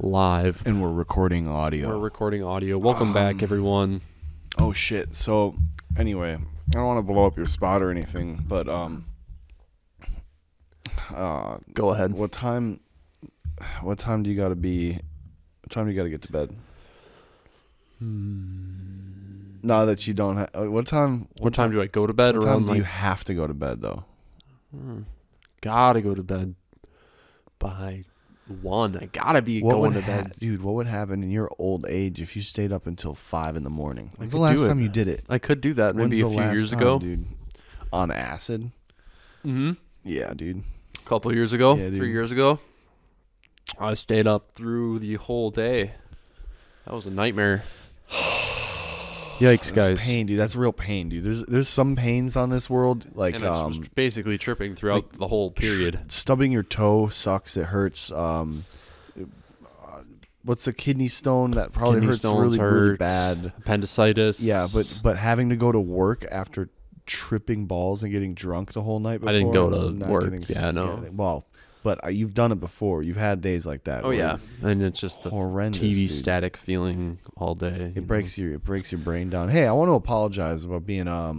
live. And we're recording audio. Welcome back, everyone. Oh, shit. So, anyway, I don't want to blow up your spot or anything, but, Go ahead. What time do you gotta get to bed? Now that you don't have... What time do I go to bed? What time do you have to go to bed, though? Gotta go to bed by 1. I gotta be going to bed. Dude, what would happen in your old age if you stayed up until 5 in the morning? When's the could last do it. time you did it? I could do that maybe a few years ago. Dude? On acid? Mm-hmm. Yeah, dude. A couple years ago. Yeah, dude. 3 years ago. I stayed up through the whole day. That was a nightmare. Yikes, guys. That's pain, dude. That's real pain, dude. There's some pains on this world, like and I was basically tripping throughout the whole period. Stubbing your toe sucks. It hurts. What's the kidney stone that probably Kidney hurts stones really bad? Appendicitis. Yeah, but having to go to work after tripping balls and getting drunk the whole night before. I didn't go to work. Yeah, no. Well, but you've done it before. You've had days like that. Oh yeah, and it's just the horrendous TV dude. Static feeling all day. It breaks your brain down. Hey, I want to apologize about being a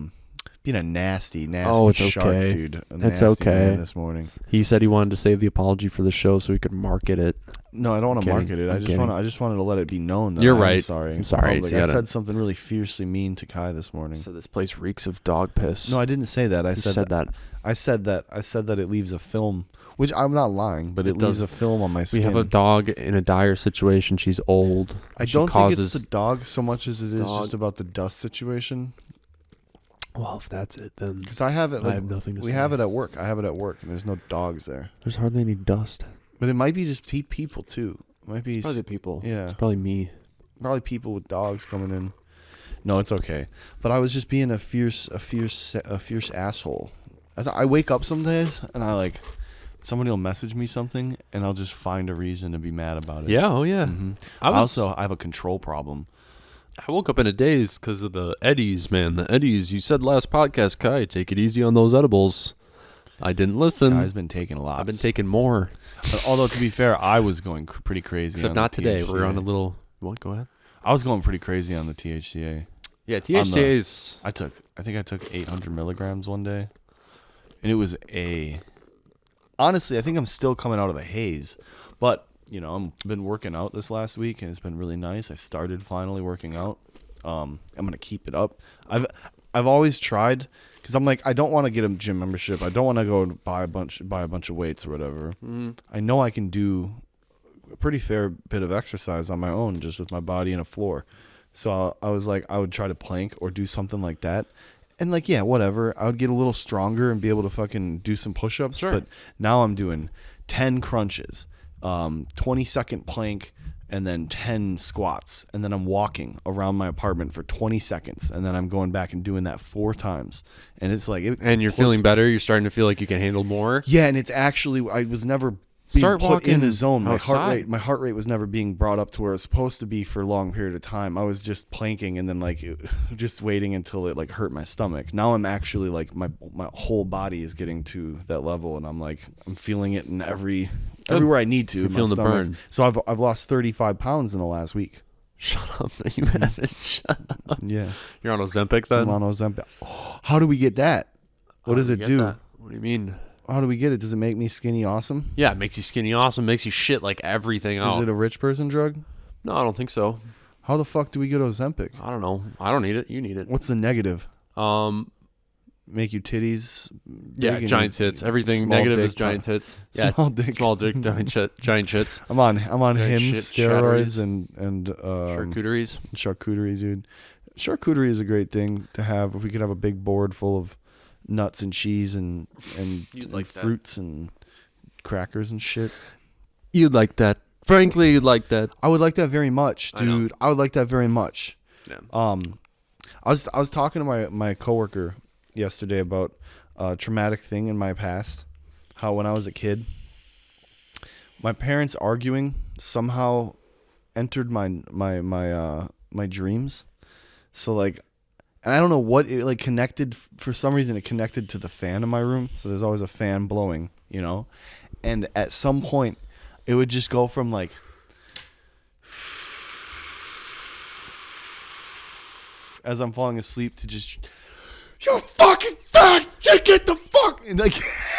nasty shark, okay. dude. It's nasty okay. Man this morning. He said he wanted to save the apology for the show so he could market it. No, I don't want to market it. I just wanted to let it be known that I'm right. sorry. I'm sorry. I said something really fiercely mean to Kai this morning. So this place reeks of dog piss. No, I didn't say that. I said that. I said that it leaves a film, which I'm not lying, but it leaves a film on my skin. We have a dog in a dire situation. She's old. I don't think it's the dog so much as it is just about the dust situation. Well, if that's it, then because I have it. I have nothing to say. We have it at work. I have it at work, and there's no dogs there. There's hardly any dust. But it might be just people too. It might be probably people. Yeah, it's probably me. Probably people with dogs coming in. No, it's okay. But I was just being a fierce asshole. I wake up some days and somebody will message me something and I'll just find a reason to be mad about it. Yeah. Oh yeah. Mm-hmm. I have a control problem. I woke up in a daze because of the eddies, man. The eddies. You said last podcast, Kai, take it easy on those edibles. I didn't listen. Kai's been taking a lot. I've been taking more. Although, to be fair, I was going pretty crazy. Except not today. We're on a little... What? Go ahead. I was going pretty crazy on the THCA. Yeah, THCA is... I think I took 800 milligrams one day. And it was honestly, I think I'm still coming out of the haze. But, I've been working out this last week, and it's been really nice. I started finally working out. I'm going to keep it up. I've always tried... Because I'm like, I don't want to get a gym membership. I don't want to go buy a bunch of weights or whatever. I know I can do a pretty fair bit of exercise on my own, just with my body and a floor. So I was like, I would try to plank or do something like that. And yeah, whatever. I would get a little stronger and be able to fucking do some push-ups. Sure. But now I'm doing 10 crunches, 20-second plank, and then 10 squats, and then I'm walking around my apartment for 20 seconds, and then I'm going back and doing that 4 times, and it's like... And you're feeling better? You're starting to feel like you can handle more? Yeah, and it's actually... I was never being put in the zone. My heart rate was never being brought up to where it's supposed to be for a long period of time. I was just planking and then just waiting until it hurt my stomach. Now I'm actually my whole body is getting to that level, and I'm feeling it in everywhere I need to. You're feeling the burn. So I've lost 35 pounds in the last week. Shut up. You haven't. Shut up. Yeah. You're on Ozempic then? I'm on Ozempic. How do we get that? What does it do? That? What do you mean? How do we get it? Does it make me skinny awesome? Yeah, it makes you skinny awesome. Makes you shit everything out. Is it a rich person drug? No, I don't think so. How the fuck do we get Ozempic? I don't know. I don't need it. You need it. What's the negative? Make you titties. Yeah, giant tits. Everything negative is giant tits. Yeah, small dick, giant shits. I'm on Hims, steroids, and charcuteries, dude. Charcuterie is a great thing to have. If we could have a big board full of nuts and cheese and fruits and crackers and shit. You'd like that. Frankly, you'd like that. I would like that very much, dude. I would like that very much. Yeah. I was talking to my coworker yesterday about a traumatic thing in my past. How when I was a kid, my parents arguing somehow entered my dreams. So and I don't know what it connected. For some reason, it connected to the fan in my room. So there's always a fan blowing, And at some point, it would just go from as I'm falling asleep to just, you fucking fat, get the fuck, and like,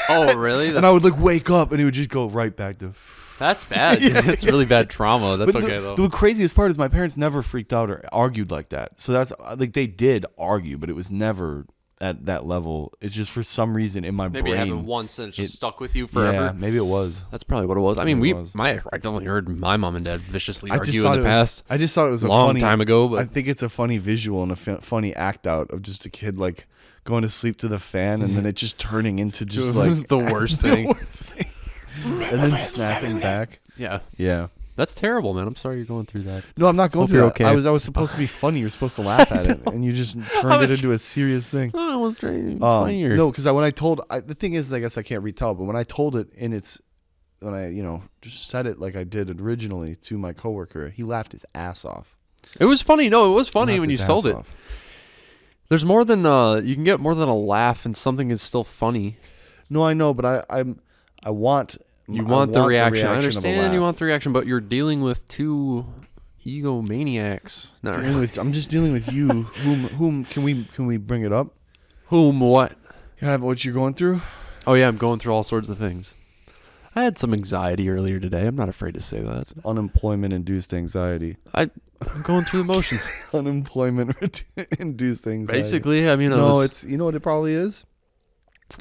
Oh, really? and I would like wake up and he would just go right back to. That's bad. Dude. That's really bad trauma. That's But okay though. The craziest part is my parents never freaked out or argued like that. So that's like they did argue, but it was never at that level. It's just for some reason in my Maybe brain. it happened once and it just stuck with you forever. Yeah, maybe it was. That's probably what it was. I mean, Maybe it was. I definitely heard my mom and dad viciously argue thought in the it was- past. I just thought it was a long funny time ago, but I think it's a funny visual and a funny act out of just a kid like going to sleep to the fan and then it just turning into just like the worst thing. And then snapping back. Yeah, Yeah. that's terrible, man. I'm sorry you're going through that. No, I'm not going Hope through you're that. okay. I was supposed to be funny. You're supposed to laugh at it, and you just turned it into a serious thing. I was trying to be funnier. No, because when I told, the thing is, I guess I can't retell, but when I told it in its, when I just said it like I did originally to my coworker, he laughed his ass off. It was funny. No, it was funny Laughed when you his told ass it. off. There's more than you can get more than a laugh, and something is still funny. No, I know, but I want. You want the reaction. I of a understand you laugh. want the reaction, but you're dealing with two egomaniacs. No, I'm just dealing with you. Whom can we bring it up? whom what? You have what you're going through. Oh yeah, I'm going through all sorts of things. I had some anxiety earlier today. I'm not afraid to say that. Unemployment-induced anxiety. I'm going through the motions. Unemployment-induced anxiety. Basically, I mean, No, it's what it probably is.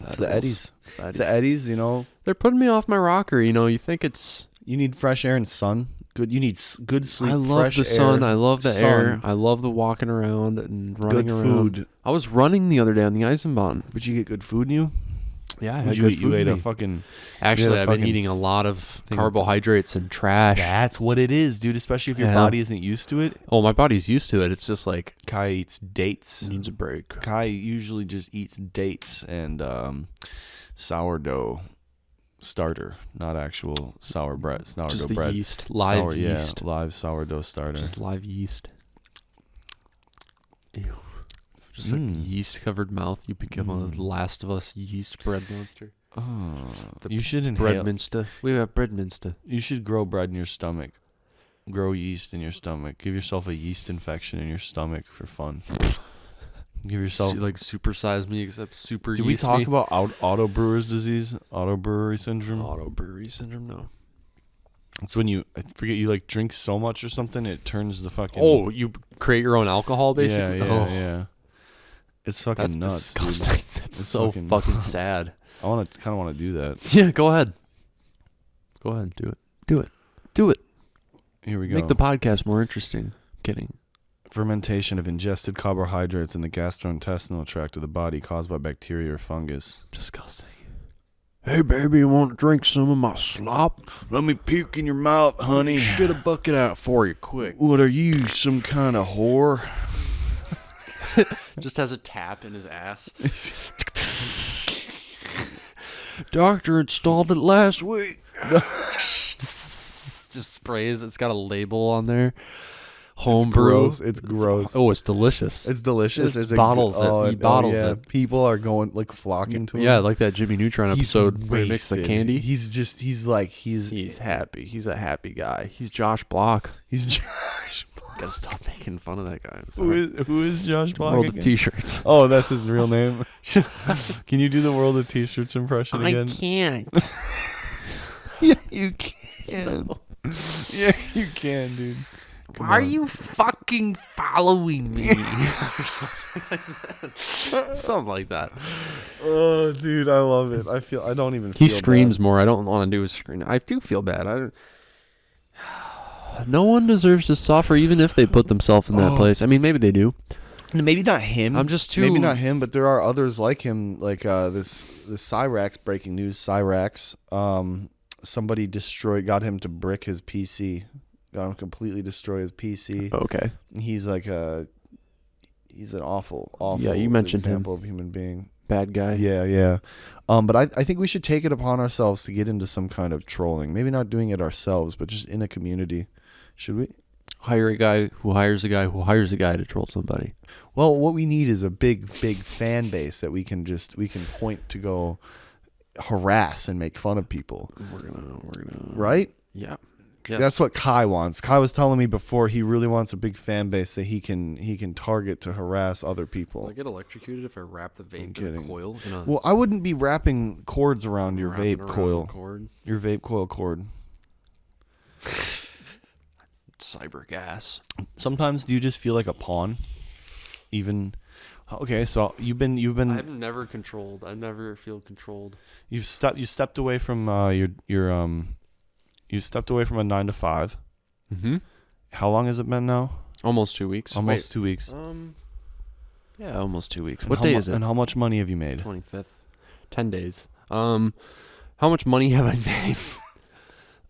It's the eddies. It's the eddies. They're putting me off my rocker. You think it's. You need fresh air and sun. Good. You need good sleep. I love fresh the sun. air, I love the sun, air. I love the walking around and running Good around. food. I was running the other day on the Eisenbahn. But you get good food in you. Yeah, I Would had you good eat? food You ate in a me. fucking. Actually, I've been fucking eating a lot of thing. carbohydrates and trash. That's what it is, dude. Especially if your Yeah. body isn't used to it. Oh, my body's used to it. It's just like Kai eats dates. needs a break. Kai usually just eats dates and sourdough starter, not actual sourdough bread. Just Sourdough the bread. yeast, live Yeah, yeast, live sourdough starter. just live yeast. Ew. Just like yeast covered mouth. You become a Last of Us yeast bread monster. Oh, The you should inhale. Breadminster. We have Breadminster. You should grow bread in your stomach. Grow yeast in your stomach. Give yourself a yeast infection in your stomach for fun. Give yourself. Like supersize me, except super. Did we yeast talk me. about auto brewer's disease? Auto brewery syndrome? Auto brewery syndrome? No. It's when I forget, you like drink so much or something, it turns the fucking. Oh, you create your own alcohol, basically. Yeah. It's fucking That's nuts. Dude. disgusting. That's It's so fucking fucking nuts. sad. I kind of want to do that. Yeah, go ahead. Go ahead, do it. Do it. Do it. Here we go. Make the podcast more interesting. Kidding. Fermentation of ingested carbohydrates in the gastrointestinal tract of the body caused by bacteria or fungus. Disgusting. Hey, baby, you want to drink some of my slop? Let me puke in your mouth, honey. Shit a bucket out for you, quick. What are you, some kind of whore? Just has a tap in his ass. Doctor installed it last week. Just sprays. It's got a label on there. Home brew. Gross. It's gross. Oh, it's delicious. It's delicious. It's It's bottles it. He bottles yeah. it. People are going like flocking to him. Yeah, like that Jimmy Neutron He's episode where he makes the wasted. candy. He's happy. He's a happy guy. He's Josh Block. he's Josh. Gotta stop making fun of that guy. I'm sorry. Who is Josh Block? World again? of T-shirts. Oh, that's his real name. Can you do the World of T-shirts impression again? can't. Yeah, you can. Yeah, you can, dude. Come Why are on. you fucking following me? Or something like that. Oh, dude, I love it. I don't even. He feel screams bad. more. I don't want to do his scream. I do feel bad. No one deserves to suffer, even if they put themselves in that place. I mean, maybe they do. Maybe not him. I'm just too. Maybe not him, but there are others like him. Like this Cyrax, breaking news. Cyrax. Somebody got him to brick his PC. Got him to completely destroy his PC. Okay. He's like he's an awful Yeah, you mentioned him. example of human being. Bad guy. Yeah. But I think we should take it upon ourselves to get into some kind of trolling. Maybe not doing it ourselves, but just in a community. Should we? Hire a guy who hires a guy who hires a guy to troll somebody. Well, what we need is a big fan base that we can point to go harass and make fun of people. We're gonna. Right? Yeah. Yes. That's what Kai wants. Kai was telling me before he really wants a big fan base that he can target to harass other people. Will I get electrocuted if I wrap the vape in a coil? Well, I wouldn't be wrapping cords around your Wrapping vape around coil. the cord. Your vape coil cord. Cyber gas. Sometimes do you just feel like a pawn? Even okay, so you've been I'm never controlled. I never feel controlled. you stepped away from you stepped away from a 9 to 5. Mm-hmm. How long has it been now? Almost 2 weeks. Almost 2 weeks. Yeah, almost 2 weeks. And What day is it? And how much money have you made? 25th. 10 days. How much money have I made?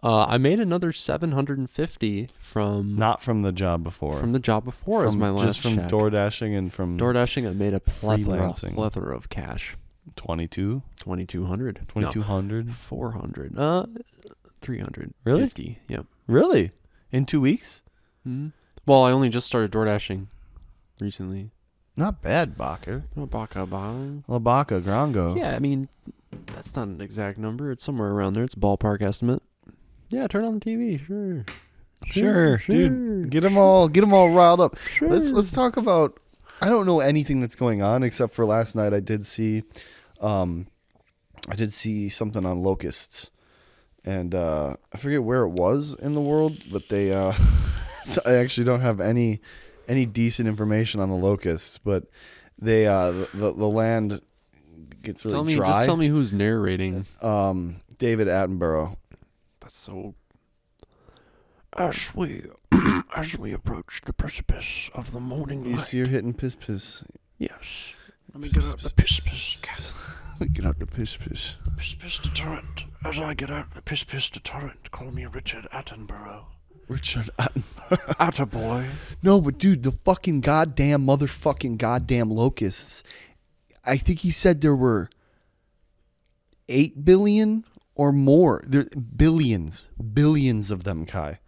I made another $750 from Not from the job before. from the job before as my last just from check. DoorDashing and from DoorDashing, I made a freelancing. plethora of cash. 22, 2,200. 2200. 400. 300. Really? 50. Yeah. Really? In 2 weeks? Mm-hmm. Well, I only just started DoorDashing recently. Not bad, Baca. Baka. La Baca, Grango. Yeah, I mean, that's not an exact number. It's somewhere around there. It's a ballpark estimate. Yeah, turn on the TV. Sure, dude. Get them all riled up. Sure. Let's talk about. I don't know anything that's going on except for last night. I did see something on locusts, and I forget where it was in the world, but they. So I actually don't have any decent information on the locusts, but they the land gets really dry. Just tell me who's narrating. David Attenborough. That's so. As we approach the precipice of the morning light. You see her hitting piss. Yes. Let me get out the piss. Let me get out the piss. Piss deterrent. As I get out the piss deterrent, call me Richard Attenborough. Richard Attenborough. Attaboy. No, but dude, the fucking goddamn locusts. I think he said there were 8 billion or more. There billions of them, Kai,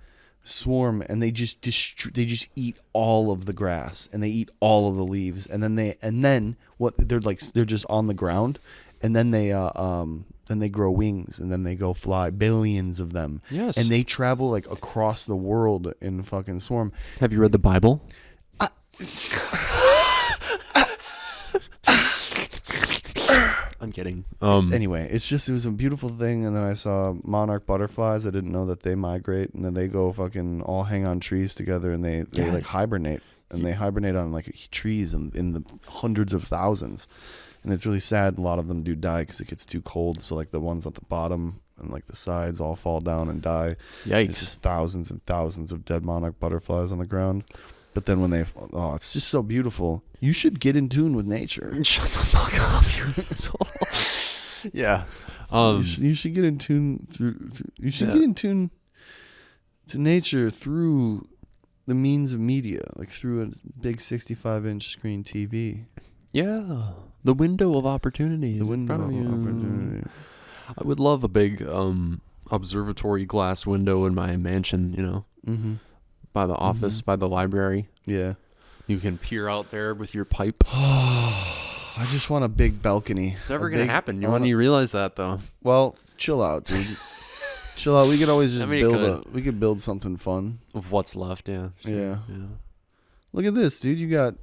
swarm, and they just eat all of the grass, and they eat all of the leaves, and then they're just on the ground, and then they grow wings, and then they go fly. Billions of them. Yes. And they travel like across the world in fucking swarm. Have you read the Bible? I'm kidding. Anyway, it was a beautiful thing, and then I saw monarch butterflies. I didn't know that they migrate, and then they go fucking all hang on trees together, and they like hibernate, and they hibernate on like trees in the hundreds of thousands, and it's really sad. A lot of them do die because it gets too cold. So like the ones at the bottom and like the sides all fall down and die. Yikes! It's just thousands and thousands of dead monarch butterflies on the ground. But then when it's just so beautiful. You should get in tune with nature. Shut the fuck up, you asshole. Yeah. You should get in tune get in tune to nature through the means of media, like through a big 65-inch screen TV. Yeah. The window of opportunity. The window of opportunity. I would love a big observatory glass window in my mansion, Mm-hmm. By the office, by the library. Yeah. You can peer out there with your pipe. I just want a big balcony. It's never going to happen. You realize that, though. Well, chill out, dude. Chill out. We could always just we could build something fun. Of what's left, yeah. Sure. Yeah. Look at this, dude. You got...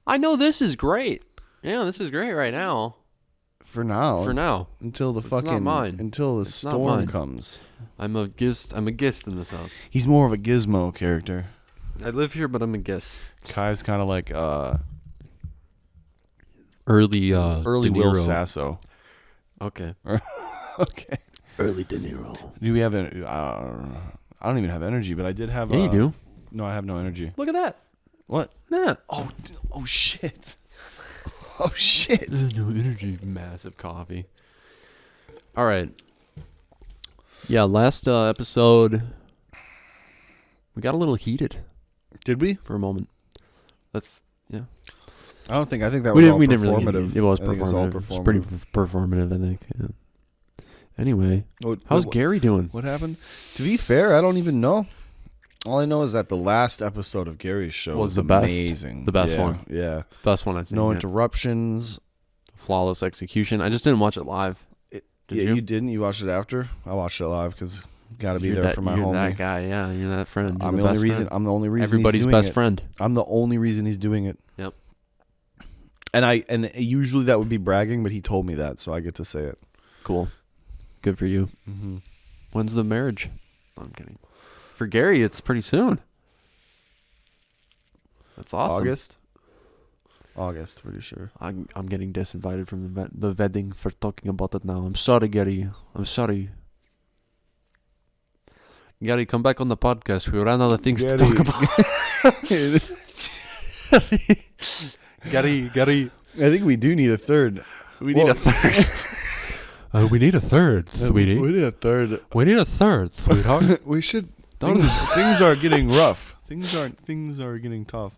I know this is great. Yeah, this is great right now. For now. Until the not mine. Until the storm comes. I'm a guest in this house. He's more of a gizmo character. I live here, but I'm a guest. Kai's kind of like early Will Sasso. Okay. Okay. Early De Niro. Do we have I don't even have energy, but I did have. Yeah, you do. No, I have no energy. Look at that. What? Nah. Oh shit. Oh shit. No energy. Massive coffee. All right. Yeah, last episode, we got a little heated. Did we? For a moment. Yeah. I think that was all performative. It was performative. It was all performative. It's pretty performative, I think. Yeah. Anyway, how's Gary doing? What happened? To be fair, I don't even know. All I know is that the last episode of Gary's show was the amazing. The best one. Yeah. Best one I've seen. No interruptions. Flawless execution. I just didn't watch it live. You didn't? You watched it after? I watched it live because Got to be You're there that, for my you're homie. that guy, yeah. You're that friend. You're I'm the the only best reason. friend. I'm the only reason. Everybody's he's doing best it. friend. I'm the only reason he's doing it. Yep. And usually that would be bragging, but he told me that, so I get to say it. Cool. Good for you. Mm-hmm. When's the marriage? I'm kidding. For Gary, it's pretty soon. That's awesome. August, pretty sure. I'm getting disinvited from the wedding for talking about it now. I'm sorry, Gary. I'm sorry. Gary, come back on the podcast. We ran out of things to talk about. Gary. I think we do need a third. We need a third. We need a third, sweetie. We need a third. We need a third, sweetheart. We should. Things are getting rough. Things are getting tough.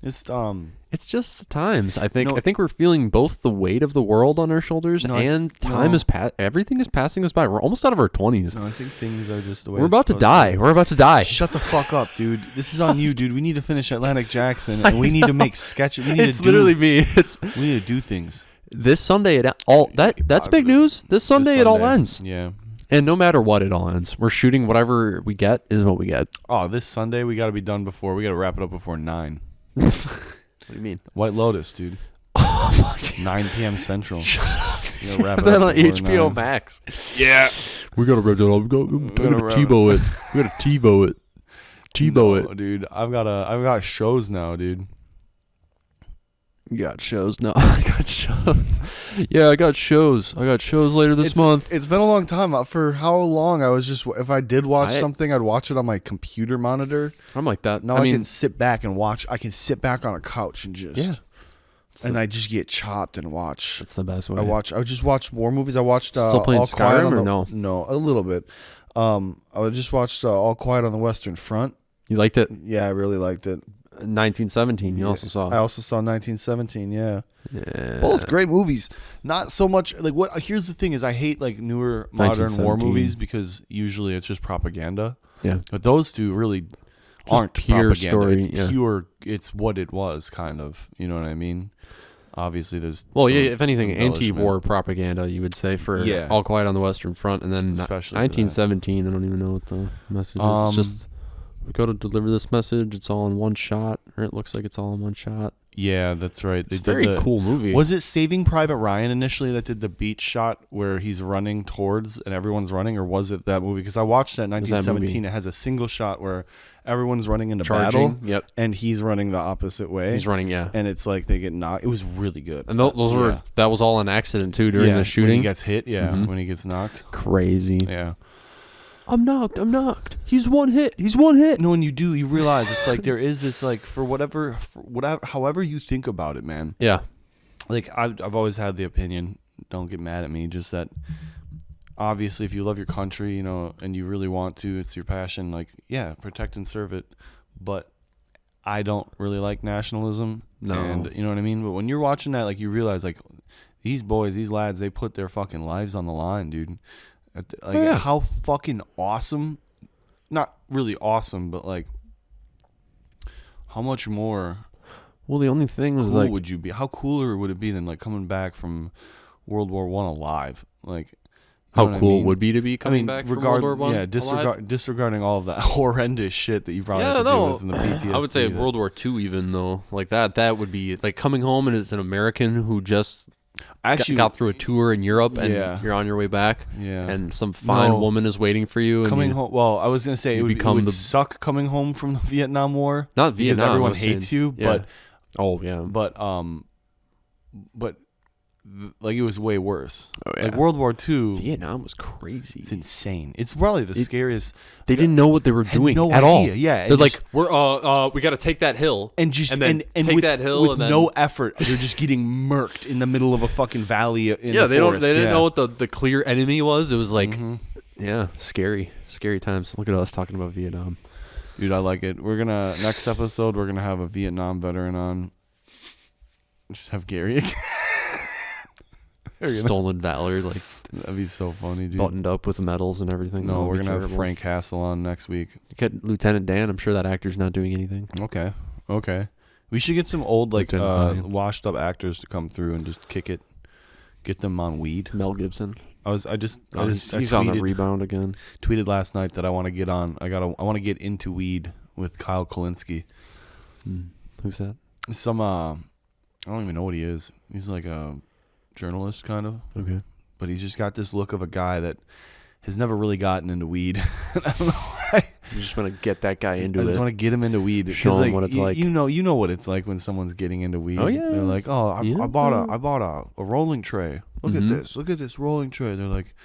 It's just the times. I think No. I think we're feeling both the weight of the world on our shoulders and time is everything is passing us by. We're almost out of our 20s. No, I think things are just the way We're it's about to supposed die. be. We're about to die. Shut the fuck up, dude. This is on you, dude. We need to finish Atlantic Jackson, and we need to make sketches. We need It's literally me. We need to do things. This Sunday that's big news. This Sunday it all ends. Yeah. And no matter what, it all ends. We're shooting whatever we get is what we get. Oh, this Sunday we got to be done before. We got to wrap it up before 9. What do you mean? White Lotus, dude. 9 p.m. Central. Shut up. That on HBO Max. Yeah. We gotta wrap it up. We gotta TiVo it. We gotta TiVo it. TiVo it. Dude. I've got shows now, dude. You got shows? No, I got shows. Yeah, I got shows. I got shows later this month. It's been a long time. For how long I was just, if I did watch something, I'd watch it on my computer monitor. I'm like that. Now I can sit back and watch. I can sit back on a couch and just, I just get chopped and watch. That's the best way. I just watched war movies. I watched Still playing All Quiet Skyrim on or the, no? No, a little bit. I just watched All Quiet on the Western Front. You liked it? Yeah, I really liked it. 1917. You also saw. I also saw 1917. Yeah. Yeah. Both great movies. Not so much like what. Here's the thing: is I hate like newer modern war 1917. movies because usually it's just propaganda. Yeah. But those two really aren't pure propaganda. story, It's yeah. pure. It's what it was, kind of. You know what I mean? Obviously, there's. Well, some yeah. If anything, embellishment. anti-war propaganda, you would say for All Quiet on the Western Front, and then Especially 1917. I don't even know what the message is. It's just we got to deliver this message. It's all in one shot, or it looks like it's all in one shot. Yeah, that's right. It's a very cool movie. Was it Saving Private Ryan initially that did the beach shot where he's running towards and everyone's running, or was it that movie? Because I watched that in 1917. It has a single shot where everyone's running into battle, and he's running the opposite way. He's running, yeah. And it's like they get knocked. It was really good. And those were that was all an accident too during the shooting. When he gets hit, when he gets knocked. Crazy. Yeah. I'm knocked. He's one hit. No, when you do, you realize it's like there is this like for whatever, however you think about it, man. Yeah. Like I've always had the opinion. Don't get mad at me. Just that, obviously, if you love your country, you know, and you really want to, it's your passion. Like, yeah, protect and serve it. But I don't really like nationalism. No. And you know what I mean. But when you're watching that, like, you realize like these boys, these lads, they put their fucking lives on the line, dude. Like how fucking awesome, not really awesome, but like how much more Well, the only thing is cool like, would you be? How cooler would it be than like coming back from World War I alive? Like, how what cool I mean? would be to be coming back from World War One? Yeah, disregarding all of that horrendous shit that you probably have to deal with in the PTSD. I would say World War II, even though like that would be like coming home and as an American who just got through a tour in Europe and you're on your way back, and some fine woman is waiting for you. Coming home. Well, I was gonna say it would suck coming home from the Vietnam War. Not Vietnam, because everyone hates you, but like it was way worse. Oh, yeah. Like World War II, Vietnam was crazy. It's insane. It's probably the scariest. They didn't know what they were doing at all. Yeah, they're like, we got to take that hill and take that hill and then no effort. They're just getting murked in the middle of a fucking valley. In the forest. They didn't know what the clear enemy was. It was like, scary times. Look at us talking about Vietnam. Dude, I like it. We're gonna next episode. We're gonna have a Vietnam veteran on. Just have Gary again. Stolen valor, like that'd be so funny, dude. Buttoned up with medals and everything. No, we're gonna have Frank Castle on next week. Get Lieutenant Dan. I'm sure that actor's not doing anything. Okay. We should get some old washed up actors to come through and just kick it. Get them on weed. Mel Gibson. He's on the rebound again. Tweeted last night that I want to get on. I want to get into weed with Kyle Kalinske. Who's that? I don't even know what he is. He's like a journalist kind of. Okay. But he's just got this look of a guy that has never really gotten into weed. I don't know why. You just want to get that guy into it. I just want to get him into weed. Show him what it's like. You know what it's like when someone's getting into weed. Oh yeah. They're like, oh, I bought a rolling tray. Look at this rolling tray. They're like,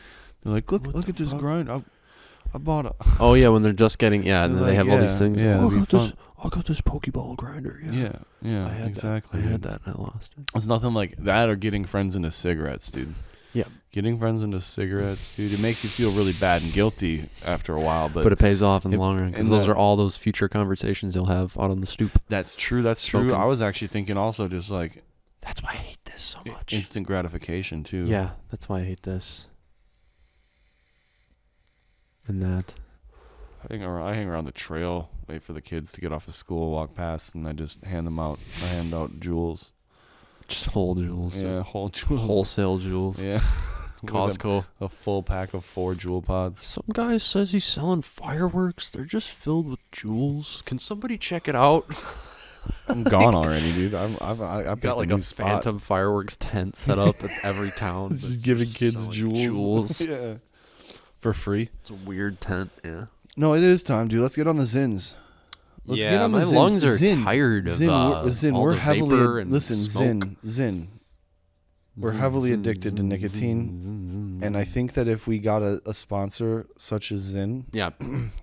look at this grind. I bought a. Oh yeah, when they're just getting and then they have all these things. Yeah, I got this Pokeball grinder. Yeah, exactly. I had that and I lost it. It's nothing like that or getting friends into cigarettes, dude. Yeah. Getting friends into cigarettes, dude, it makes you feel really bad and guilty after a while. But it pays off in the long run because those are all those future conversations you'll have out on the stoop. That's true. That's true. I was actually thinking also just like. That's why I hate this so much. Instant gratification, too. Yeah, that's why I hate this. And that. I hang around the trail, wait for the kids to get off of school, walk past, and I just hand them out. I hand out jewels. Just whole jewels. Yeah, whole jewels. Wholesale jewels. Yeah. Costco. A full pack of 4 jewel pods. Some guy says he's selling fireworks. They're just filled with jewels. Can somebody check it out? I'm gone already, dude. I've got like a phantom fireworks tent set up at every town. Just giving kids jewels. Yeah. For free. It's a weird tent, yeah. No, it is time, dude. Let's get on the Zins. Let's get on the Zins. Lungs are tired of Zin. All we're the heavily vapor and listen, smoke. Zin. We're heavily addicted to nicotine, and I think that if we got a sponsor such as Zin,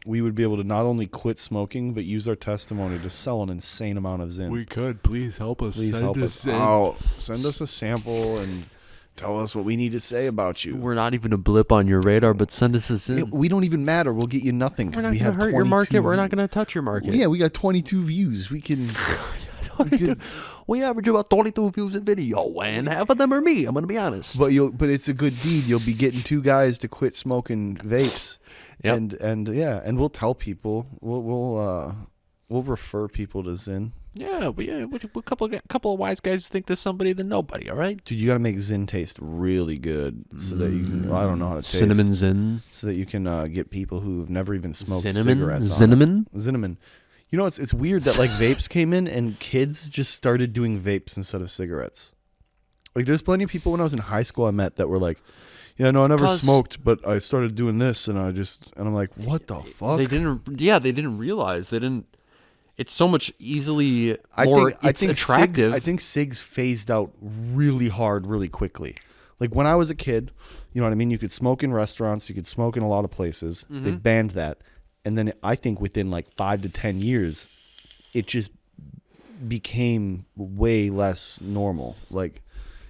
we would be able to not only quit smoking, but use our testimony to sell an insane amount of Zin. We could. Please help us. Please help us out. Send us a sample and tell us what we need to say about you. We're not even a blip on your radar, but send us a Zin. We don't even matter. We'll get you nothing because we have 22. Hurt your market. We're not going to touch your market. Yeah, we got 22 views. We can... We average about 22 views a video, and half of them are me. I'm gonna be honest. But it's a good deed. You'll be getting 2 guys to quit smoking vapes, and we'll tell people. We'll refer people to Zin. Yeah, a couple of wise guys think there's somebody than nobody. All right, dude, you got to make Zin taste really good so that you can. Well, I don't know how to taste cinnamon Zin, so that you can get people who've never even smoked cigarette. Cinnamon. You know, it's weird that like vapes came in and kids just started doing vapes instead of cigarettes. Like there's plenty of people when I was in high school I met that were like, yeah, no, I never smoked, but I started doing this and I'm like, what the fuck? They didn't realize. It's so much easily more attractive. I think cigs phased out really hard, really quickly. Like when I was a kid, you know what I mean? You could smoke in restaurants, you could smoke in a lot of places. Mm-hmm. They banned that. And then I think within like 5 to 10 years, it just became way less normal. Like,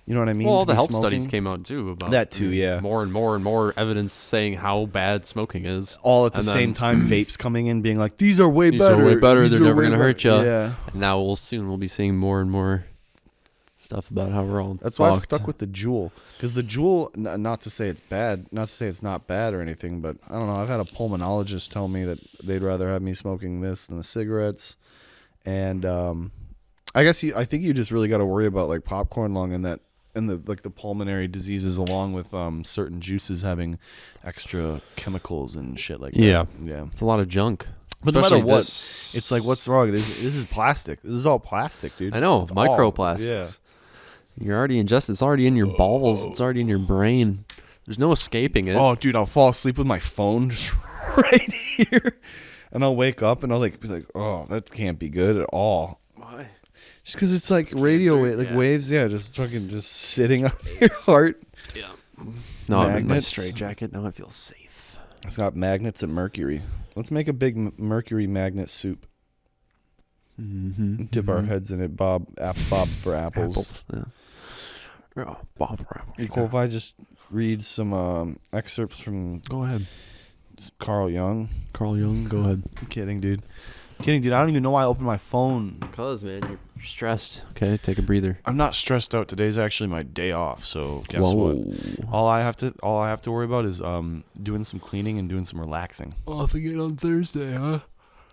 you know what I mean? Well, all the health studies came out too about that too. Yeah, more and more evidence saying how bad smoking is. All at the same time, vapes coming in, being like, "These are way better. They're never going to hurt you." Yeah. And now we'll be seeing more and more stuff about how we're all. That's why I stuck with the Juul, because the Juul. Not to say it's bad, not to say it's not bad or anything, but I don't know. I've had a pulmonologist tell me that they'd rather have me smoking this than the cigarettes, and I think you just really got to worry about like popcorn lung and the pulmonary diseases, along with certain juices having extra chemicals and shit like that. Yeah, it's a lot of junk. But no matter what, it's like, what's wrong? This is plastic. This is all plastic, dude. I know, microplastics. Yeah. You're already ingested. It's already in your balls. It's already in your brain. There's no escaping it. Oh, dude, I'll fall asleep with my phone just right here, and I'll wake up and I'll be like, oh, that can't be good at all. Why? Just because it's like radio waves, just fucking just sitting on your heart. Yeah. No, I'm in my straitjacket. Now I feel safe. It's got magnets and mercury. Let's make a big mercury magnet soup. Mm-hmm. Dip our heads in it, Bob for apples. Yeah. Oh, Bob for apples. Cool if I just read some excerpts from. Go ahead. Carl Jung. Go ahead. I'm kidding, dude. I don't even know why I opened my phone. Because, man, you're stressed. Okay, take a breather. I'm not stressed out. Today's actually my day off, so guess what? All I have to worry about is doing some cleaning and doing some relaxing. Off again on Thursday, huh?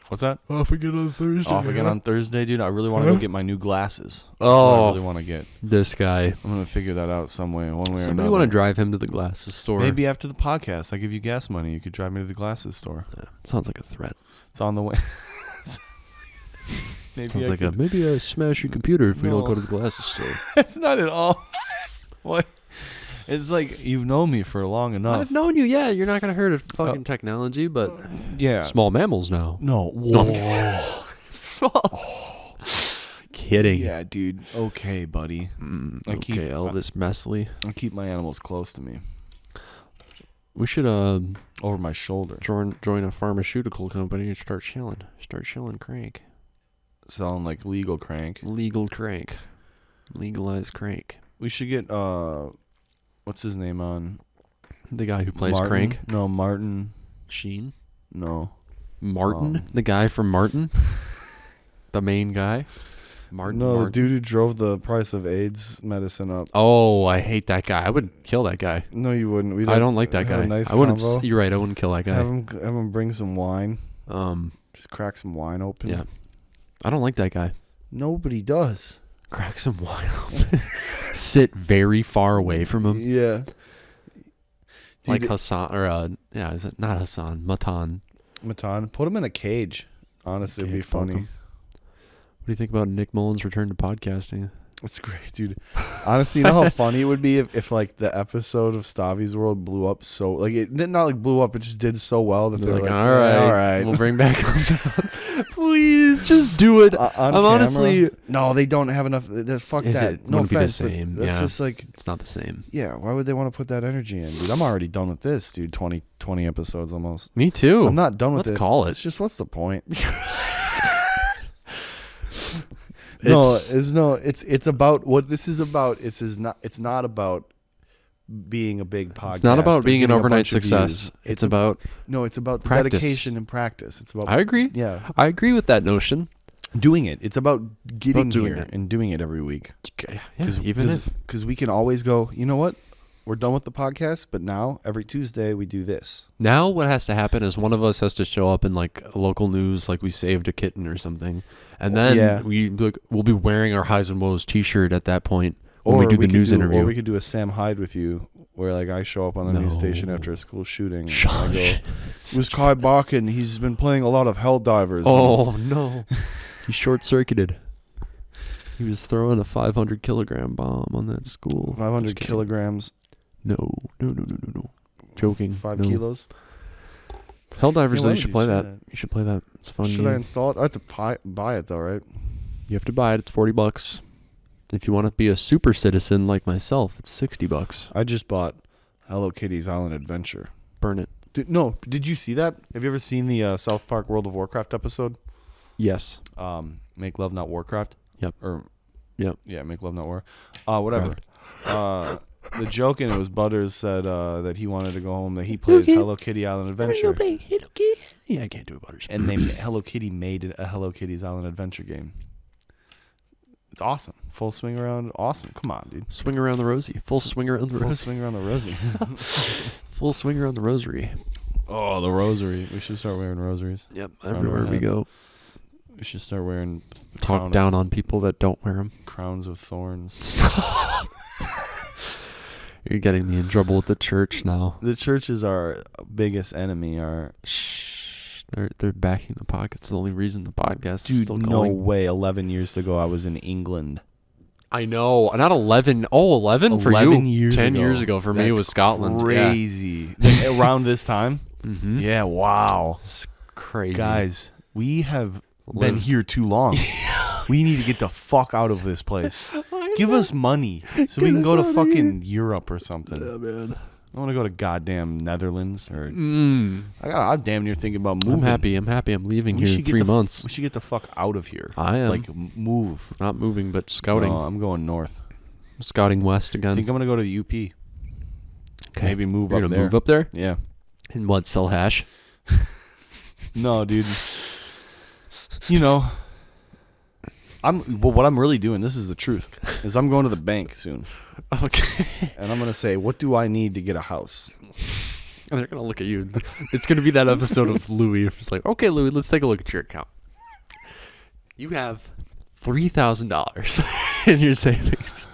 What's that? Off again on Thursday. Off again on Thursday, dude. I really want to go get my new glasses. That's what I really want to get. This guy. I'm going to figure that out some way, one way or another. Somebody want to drive him to the glasses store. Maybe after the podcast, I give you gas money. You could drive me to the glasses store. Yeah, sounds like a threat. It's on the way. Maybe I smash your computer if we don't go to the glasses store. It's not at all. What? It's like you've known me for long enough. I've known you, yeah. You're not going to hurt at fucking technology, but yeah, small mammals now. No. Whoa. Kidding. Yeah, dude. Okay, buddy. Elvis Mesley. I keep my animals close to me. We should over my shoulder. Join a pharmaceutical company and start shilling crank. Selling like legal crank. Legal crank. Legalized crank. We should get what's his name on? The guy who plays Crank? No, Martin Sheen? No. Martin? The guy from Martin? The main guy? Martin? No, the dude who drove the price of AIDS medicine up. Oh, I hate that guy. I would kill that guy. No, you wouldn't. I don't like that guy. Nice I wouldn't. combo. You're right. I wouldn't kill that guy. Have him bring some wine. Just crack some wine open. Yeah. I don't like that guy. Nobody does. Crack some wine open. Sit very far away from him. Yeah. Like Hassan, or is it not Hassan? Matan. Put him in a cage. Honestly, it'd be funny. What do you think about Nick Mullen's return to podcasting? It's great, dude. Honestly, you know how funny it would be if like the episode of Stavi's World blew up so like it not like blew up, it just did so well that they're like all right, we'll bring back. Please, just do it. On I'm camera? Honestly, no, they don't have enough. Fuck that. No offense, be the same. That's just like it's not the same. Yeah, why would they want to put that energy in, dude? I'm already done with this, dude. 20 episodes almost. Me too. I'm not done with it. Let's call it. It's just what's the point? It's about what this is about. It's not about being a big podcast. It's not about being an overnight success. It's about the practice. dedication and practice. It's about I agree. Yeah. I agree with that notion. Doing it. It's about getting doing here it. and doing it every week. Okay. Yeah, Because we can always go, you know what? We're done with the podcast, but now every Tuesday we do this. Now what has to happen is one of us has to show up in like local news, like we saved a kitten or something, and then we'll be wearing our Highs and Woes T-shirt at that point when we do the news interview. Or we could do a Sam Hyde with you, where like I show up on the news station after a school shooting. And I go, it was Kai Bakken. He's been playing a lot of Helldivers. Oh no, he short-circuited. He was throwing a 500 kilogram bomb on that school. 500 kilograms. No. Joking. 5 kilos. Helldivers, you should play that. You should play that. It's fun. Should I install it? I have to buy it though, right? You have to buy it. It's $40. If you want to be a super citizen like myself, it's $60. I just bought Hello Kitty's Island Adventure. Burn it. Did you see that? Have you ever seen the South Park World of Warcraft episode? Yes. Make Love Not Warcraft? Yep. Yeah, Make Love Not War. Whatever. The joke in it was Butters said that he wanted to go home, that he plays Hello Kitty Island Adventure. Hello Kitty. Yeah, I can't do it, Butters. And Hello Kitty made a Hello Kitty's Island Adventure game. It's awesome. Full swing around. Awesome. Come on, dude. Swing around the rosy. Full swing around the rosy. Full swing around the rosy. Full swing around the rosary. Oh, the rosary. We should start wearing rosaries. Yep. Everywhere we go. We should start wearing. Talk down on people that don't wear them. Crowns of thorns. Stop. You're getting me in trouble with the church now. The church is our biggest enemy. They're backing the podcast. It's the only reason the podcast is still going. No way. 11 years ago, I was in England. I know. Not 11. Oh, 11 for you. 11 years 10 ago. years ago for me, it was Scotland. Crazy. Yeah. Around this time? Mm-hmm. Yeah, wow. It's crazy. Guys, we have been here too long. We need to get the fuck out of this place. Give us money so we can go to fucking Europe or something. Yeah, man. I want to go to goddamn Netherlands or. I'm damn near thinking about moving. I'm happy. I'm leaving here in 3 months. We should get the fuck out of here. I am. Like move. Not moving, but scouting. No, I'm going north. I'm scouting west again. I think I'm gonna go to the UP. Okay. Maybe move You're up gonna there. Move up there? Yeah. And what? Sell hash? No, dude. You know. What I'm really doing, this is the truth, is I'm going to the bank soon. Okay. And I'm going to say, what do I need to get a house? And they're going to look at you. It's going to be that episode of Louie. It's like, okay, Louie, let's take a look at your account. You have $3,000 in your savings.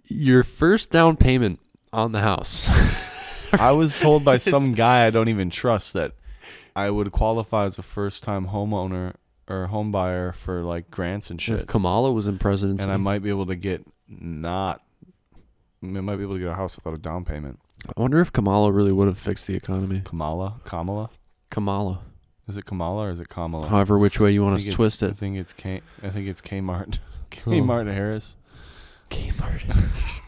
Your first down payment on the house. I was told by some guy I don't even trust that I would qualify as a first-time homeowner or home buyer for like grants and shit. If Kamala was in presidency. And I might be able to get a house without a down payment. I wonder if Kamala really would have fixed the economy. Kamala? Kamala. Is it Kamala or is it Kamala? However, which way you want to twist it. I think it's Kmart. Kmart Harris. Kmart Harris.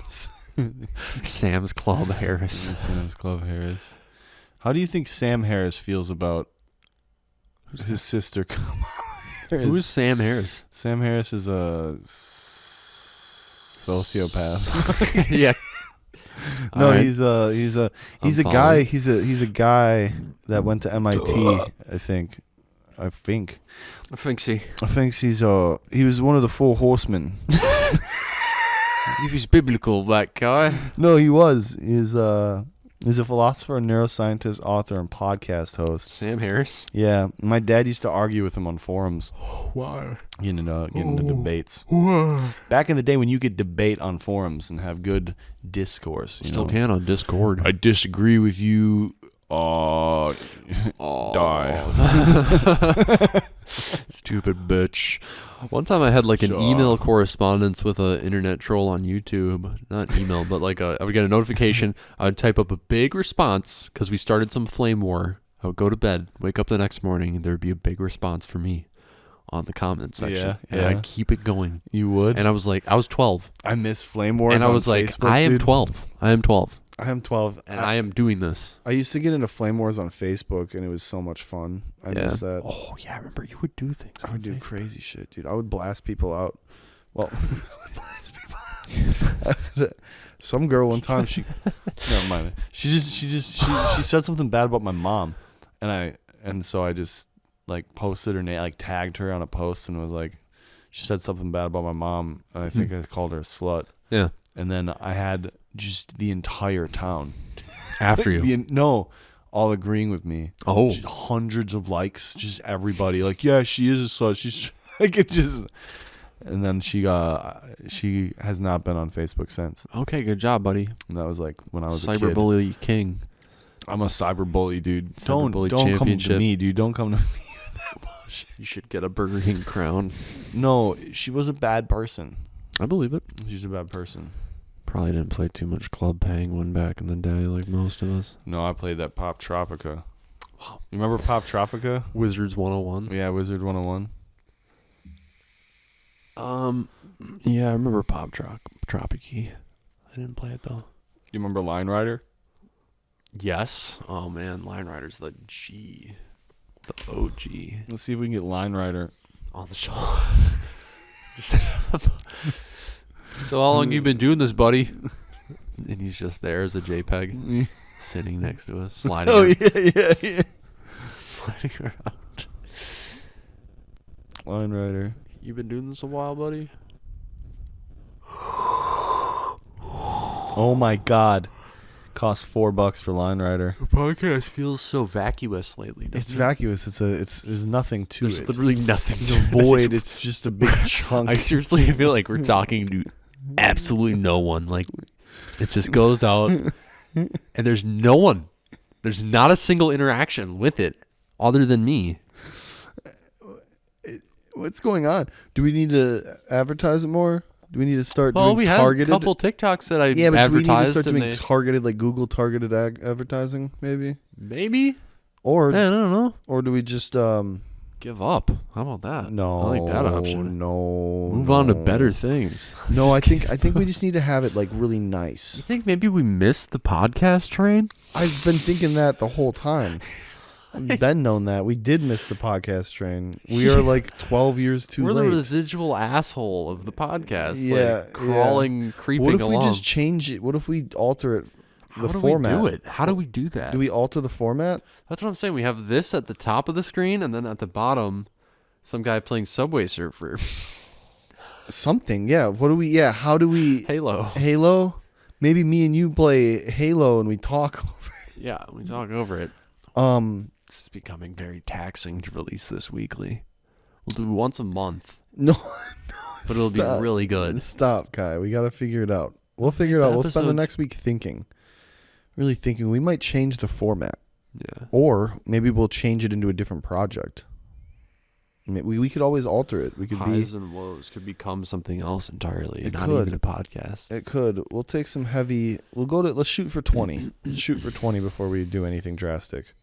Sam's Club Harris. Sam's Club Harris. How do you think Sam Harris feels about his sister Kamala Harris? Who's Sam Harris? Sam Harris is a sociopath. Yeah. No, right. He's a guy that went to MIT. I think he was one of the four horsemen. He was biblical, that guy. No, he was. He's a philosopher, neuroscientist, author, and podcast host. Sam Harris? Yeah. My dad used to argue with him on forums. Why? Get into debates. Back in the day when you could debate on forums and have good discourse. Still can on Discord. I disagree with you. Die. Stupid bitch. One time I had like an email correspondence with an internet troll on YouTube. Not email, but like I would get a notification. I would type up a big response because we started some flame war. I would go to bed, wake up the next morning, and there would be a big response for me on the comment section. Yeah, and I'd keep it going. You would? And I was like, I was 12. I miss flame wars and I was on like, Facebook, I am dude. 12. I am 12. I am 12. And I am doing this. I used to get into flame wars on Facebook, and it was so much fun. I miss that. Oh, yeah, I remember you would do things. I would do crazy shit, dude. I would blast people out. Well, some girl one time, never mind. She said something bad about my mom, and so I just like posted her name, like tagged her on a post, and was like, she said something bad about my mom, and I think I called her a slut. Yeah. And then I had just the entire town after you. All agreeing with me. Oh, just hundreds of likes, just everybody like, yeah, she is a slut. She's like, it just. And then she has not been on Facebook since. Okay, good job, buddy. And that was like when I was a kid. Cyberbully king. I'm a cyberbully, dude. Don't come to me, dude. Don't come to me with that bullshit. You should get a Burger King crown. No, she was a bad person. I believe it. She's a bad person. Probably didn't play too much Club Penguin back in the day like most of us. No, I played that Pop Tropica. Wow. You remember Pop Tropica? Wizards 101? Yeah, Wizard 101. Yeah, I remember Pop Tropica. I didn't play it though. You remember Line Rider? Yes. Oh man, Line Rider's the G. The OG. Let's see if we can get Line Rider on the show. So how long you been doing this, buddy? And he's just there as a JPEG, sitting next to us, sliding. Oh yeah. Sliding around. Line Rider. You been doing this a while, buddy? Oh my God. Cost $4 for Line Rider. The podcast feels so vacuous lately. It's vacuous. There's nothing to it. There's literally nothing. It's a void. It's just a big chunk. I seriously feel like we're talking to absolutely no one. Like it just goes out, and there's no one. There's not a single interaction with it other than me. What's going on? Do we need to advertise it more? Do we need to start doing we targeted? Had a couple TikToks that I advertised. Yeah, but do we need to start doing targeted, like Google targeted advertising, maybe? Maybe. Or I don't know. Or do we just give up? How about that? No, I like that option. No. Move on to better things. No, I think we just need to have it like really nice. You think maybe we missed the podcast train? I've been thinking that the whole time. Ben known that. We did miss the podcast train. We are like 12 years too late. We're the residual asshole of the podcast. Yeah. Like crawling, creeping along. What if we just change it? What if we alter it? How do we do it? How do we do that? Do we alter the format? That's what I'm saying. We have this at the top of the screen, and then at the bottom, some guy playing Subway Surfer. Something, yeah. What do we, yeah, how do we... Halo. Halo? Maybe me and you play Halo and we talk over Yeah, we talk over it. This is becoming very taxing to release this weekly. We'll do once a month. No, but it'll be really good. Stop, Kai. We got to figure it out. We'll figure it out. We'll spend the next week thinking. Really thinking. We might change the format. Yeah. Or maybe we'll change it into a different project. We could always alter it. We could Highs and Woes could become something else entirely. It not could. even a podcast. It could. We'll take some heavy. Let's shoot for 20. Let's shoot for 20 before we do anything drastic.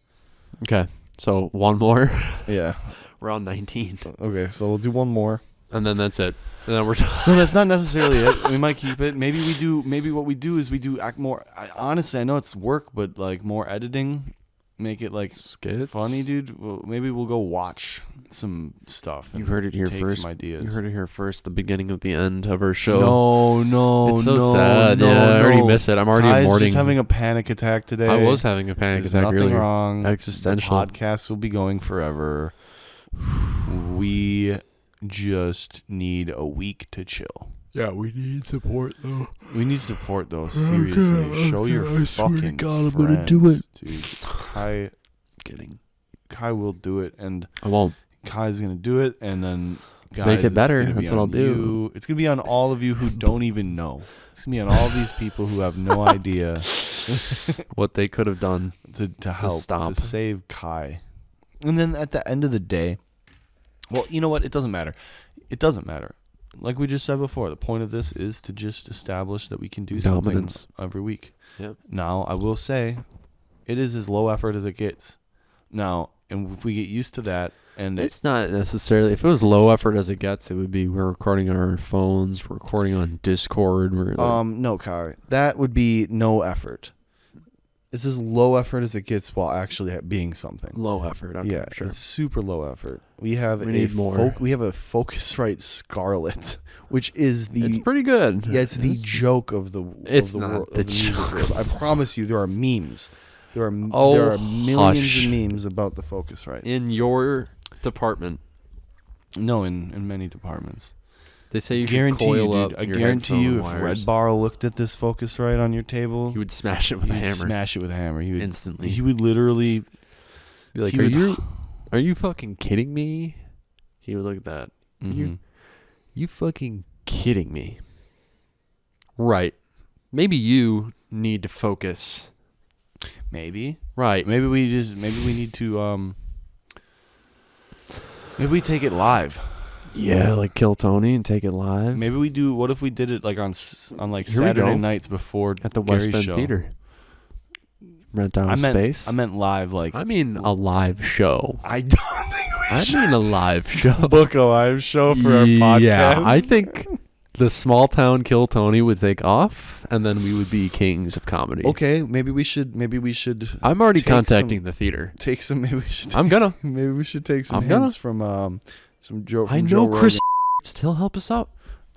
Okay. So one more. Yeah. We're on 19. Okay, so we'll do one more. And then that's it. And then we're done. No, that's not necessarily it. We might keep it. Maybe we do. Maybe what we do is we do act more. Honestly, I know it's work, but like more editing. Make it like skits. Funny, dude. Well, maybe we'll go watch some stuff. You heard it here take first. Some ideas. You heard it here first. The beginning of the end of our show. No, it's so sad. I already miss it. I'm already in mourning. Just having a panic attack today. I was having a panic attack earlier. Nothing wrong. Existential. The podcast will be going forever. We just need a week to chill. Yeah, we need support though. We need support though. Seriously, Okay, show your I fucking swear to God, I'm friends, gonna do it. dude. Kai will do it, and I won't. Kai's gonna do it, and then guys, make it better. It's gonna That's be what I'll on do. you. It's gonna be on all of you who don't even know. It's gonna be on all these people who have no idea what they could have done to help stop. to save Kai. And then at the end of the day, well, you know what? It doesn't matter. It doesn't matter. Like we just said before, the point of this is to just establish that we can do something every week. Yep. Now, I will say, it is as low effort as it gets. Now, and if we get used to that, and it's not necessarily. If it was low effort as it gets, it would be we're recording on our phones, we're recording on Discord. No, Kai, that would be no effort. It's as low effort as it gets while actually being something. Low effort, yeah, sure. It's super low effort. We have we need more. We have a Focusrite Scarlet, which is the. It's pretty good. Yeah, it's the joke of the. It's of the not world, the of the music joke. world. I promise you, there are memes. There are millions hush. of memes about the Focusrite. In your department. No, in many departments. They say you guarantee should coil you, up dude. I your guarantee you, if headphone Red wires. Bar looked at this Focusrite on your table, He would smash it with a hammer. Smash it with a hammer. He would instantly. He would literally be like, "Are you fucking kidding me?" He would look at that. Mm-hmm. You fucking kidding me? Right. Maybe you need to focus. Maybe. Right. Maybe we need to maybe we take it live. Yeah, like kill Tony and take it live. Maybe we do. What if we did it like on like Here we Saturday go. nights before At the Gary's West Bend show. Theater. Rent out space. I meant live. Like I mean a live show. I don't think we should mean a live show. book a live show for our podcast. Yeah, I think the small town Kill Tony would take off, and then we would be kings of comedy. Okay, maybe we should. I'm already take contacting the theater. Take some. Maybe we should. I'm gonna. Maybe we should take some I'm gonna. hints from some Joe. From I Joe know Chris Rogan. still help us out.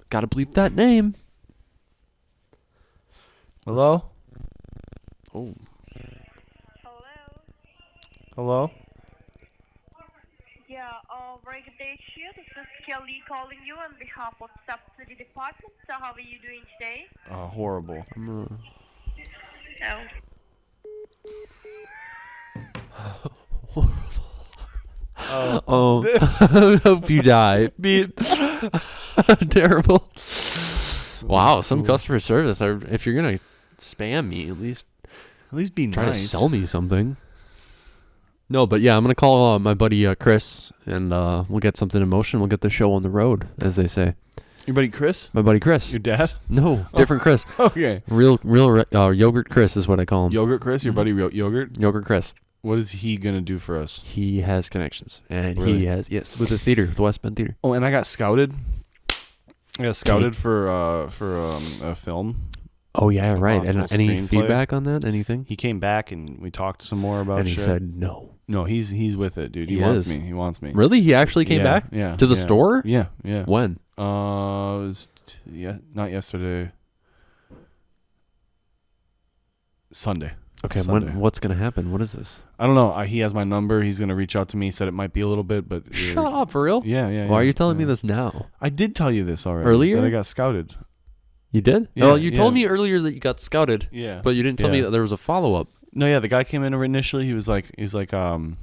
Gotta bleep that name. Hello. Oh. Hello. Yeah, very good day to you. This is Kelly calling you on behalf of Subsidy Department. So how are you doing today? Horrible. Oh. I hope you die. Beep. Terrible. Wow, some customer service. If you're gonna spam me, at least be try nice. to sell me something. No, but yeah, I'm gonna call my buddy Chris, and we'll get something in motion. We'll get the show on the road, as they say. Your buddy Chris? My buddy Chris. Your dad? No, different Chris. Okay. Real Yogurt Chris is what I call him. Yogurt Chris? Your buddy Yogurt? Yogurt Chris. What is he gonna do for us? He has connections, and Really? he has with the theater, the West Bend Theater. Oh, and I got scouted. I got scouted for a film. Oh yeah, right. possible And any screenplay. feedback on that? Anything? He came back and we talked some more about And he shit. said no. No, he's with it, dude. He He wants is. me. He wants me. Really? He actually came back? Yeah. To the yeah. store? Yeah, yeah. When? It was not yesterday. Sunday. Okay, Sunday. what's gonna happen? What is this? I don't know. He has my number. He's gonna reach out to me. He said it might be a little bit, but Shut up, for real? Yeah. Why are you telling me yeah. this now? I did tell you this already. Earlier? That I got scouted. You did? Yeah, Well, you told yeah. me earlier that you got scouted, Yeah. but you didn't tell me Yeah. that there was a follow-up. No, yeah, the guy came in initially. He's like, do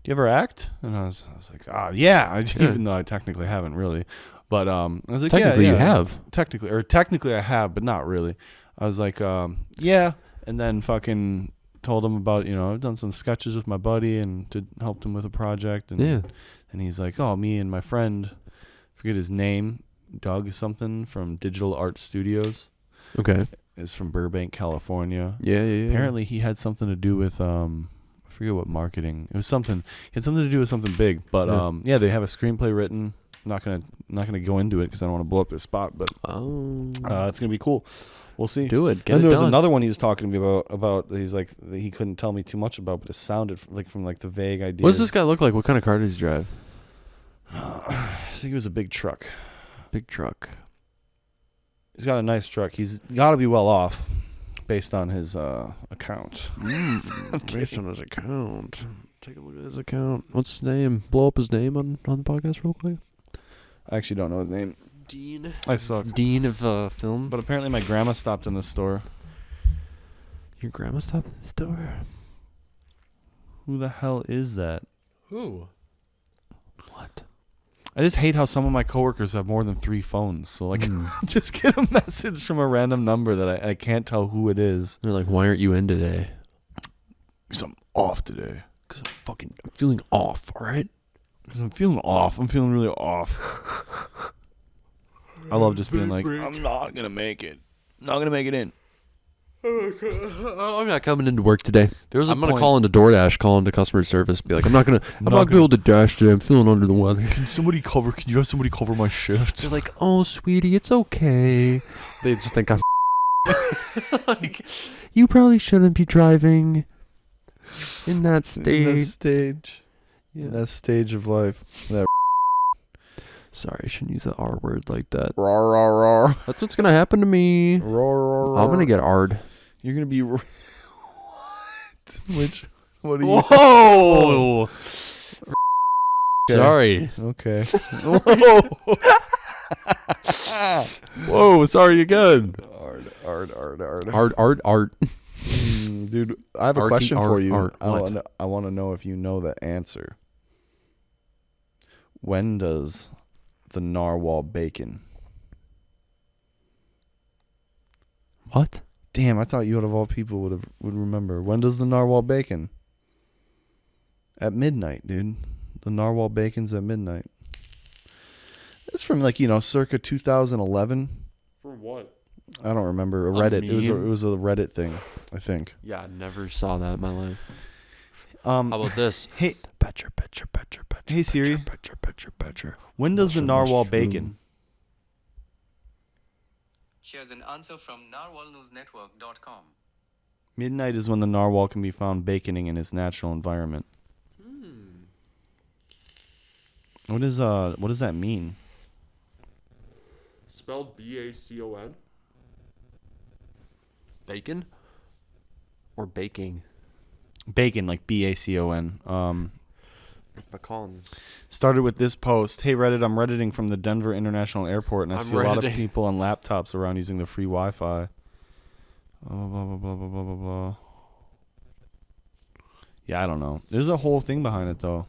you ever act? And I was like, yeah. Even though I technically haven't really, but I was like, Technically, yeah, you have. Technically I have, but not really. I was like, yeah, and then fucking told him about, I've done some sketches with my buddy and helped him with a project, and he's like, oh, me and my friend, forget his name, Doug something from Digital Art Studios. Okay. Is from Burbank, California. Yeah. Apparently, he had something to do with I forget what marketing. It was something. He had something to do with something big. But they have a screenplay written. Not gonna go into it because I don't want to blow up their spot. But it's gonna be cool. We'll see. Do it. And there was another one he was talking to me about. He's like, he couldn't tell me too much about, but it sounded from the vague ideas. What does this guy look like? What kind of car does he drive? I think it was a big truck. Big truck. He's got a nice truck. He's got to be well off, based on his account. Based on his account. Take a look at his account. What's his name? Blow up his name on the podcast real quick. I actually don't know his name. Dean. I suck. Dean of film. But apparently my grandma stopped in the store. Your grandma stopped at the store? Who the hell is that? Who? What? I just hate how some of my coworkers have more than 3 phones. So, just get a message from a random number that I can't tell who it is. They're like, why aren't you in today? Because I'm off today. Because I'm feeling off, all right? Because I'm feeling off. I'm feeling really off. I love just being like, I'm not going to make it. Not going to make it in. I'm not coming into work today. I'm gonna point- call into DoorDash, call into customer service, be like, I'm not gonna be able to dash today. I'm feeling under the weather. Can you have somebody cover my shift? They're like, oh, sweetie, it's okay. They just think I'm like, you probably shouldn't be driving in that stage. Yeah. That stage of life. That Sorry, I shouldn't use the R word like that. roar, roar, roar. That's what's gonna happen to me. Roar, roar, roar. I'm gonna get R'd. You're going to be... What? What are you... Whoa! Okay. Sorry. Okay. Whoa, sorry again. Art. Dude, I have a question for you. I want to know if you know the answer. When does the narwhal bacon? What? Damn, I thought you out of all people would remember. When does the narwhal bacon? At midnight, dude. The narwhal bacon's at midnight. It's from circa 2011. For what? I don't remember. A Reddit. It was a Reddit thing, I think. Yeah, I never saw that in my life. How about this? Hey, Betcher. Hey Siri. Betcher. When does the narwhal bacon? Here's an answer from narwhalnewsnetwork.com. Midnight is when the narwhal can be found baconing in its natural environment. What does that mean? Spelled B-A-C-O-N? Bacon? Or baking? Bacon, like B-A-C-O-N. Pecans. Started with this post. Hey Reddit, I'm Redditing from the Denver International Airport, and I see a lot of people on laptops around using the free Wi-Fi. Blah, blah, blah, blah, blah, blah, blah, blah. Yeah, I don't know. There's a whole thing behind it, though.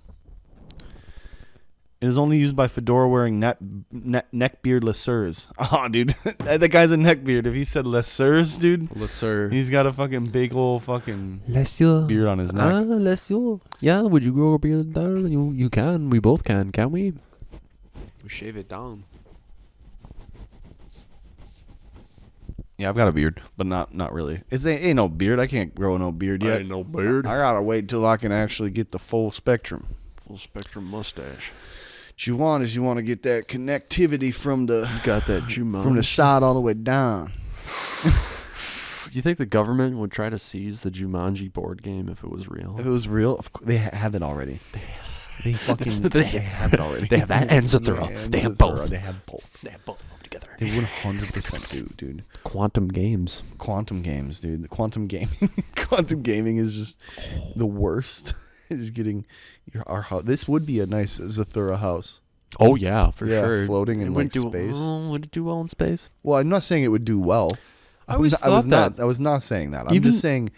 It is only used by fedora-wearing neckbeard lesseurs. Oh, dude. That guy's a neckbeard. If he said lesseurs, dude, Lesseur. he's got a fucking big old fucking Lesseur. beard on his neck. Lesseur. Yeah, would you grow a beard there? You can. We both can we? We shave it down. Yeah, I've got a beard, but not really. Ain't no beard. I can't grow no beard yet. Ain't no beard. I gotta wait until I can actually get the full spectrum. Full spectrum mustache. What you want is to get that connectivity from the Got that Jumanji. from the side all the way down. Do you think the government would try to seize the Jumanji board game if it was real? If it was real, of course, they have it already. They fucking They have it already. They have that and Zathura. Yeah, They have Zathura. both. They have both. They have both of them together. They 100% do, dude. Quantum games. Quantum games, dude. Quantum gaming is just the worst. It's getting our house. This would be a nice Zathura house. Oh yeah, for Yeah, sure. floating in, It like, wouldn't space. Would it do well in space? Well, I'm not saying it would do well. I always I was thought that. not saying that. I'm Even- just saying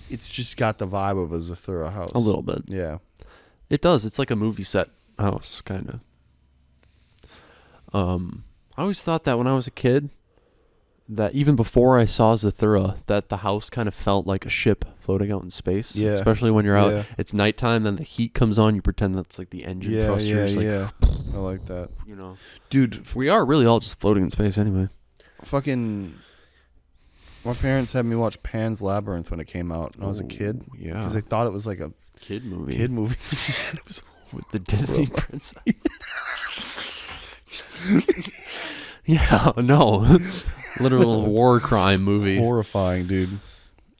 it's just got the vibe of a Zathura house. A little bit. Yeah. It does. It's like a movie set house, kind of. I always thought that when I was a kid, that even before I saw Zathura, that the house kind of felt like a ship floating out in space. Yeah. Especially when you're out. Yeah. It's nighttime, then the heat comes on. You pretend that's like the engine thrusters. Yeah. I like that. You know, Dude, we are really all just floating in space anyway. fucking... My parents had me watch Pan's Labyrinth when it came out when I was a kid. Yeah. Because they thought it was like a Kid movie. kid movie. It was With the Disney princess. Yeah, no. Literal war crime movie. horrifying, dude.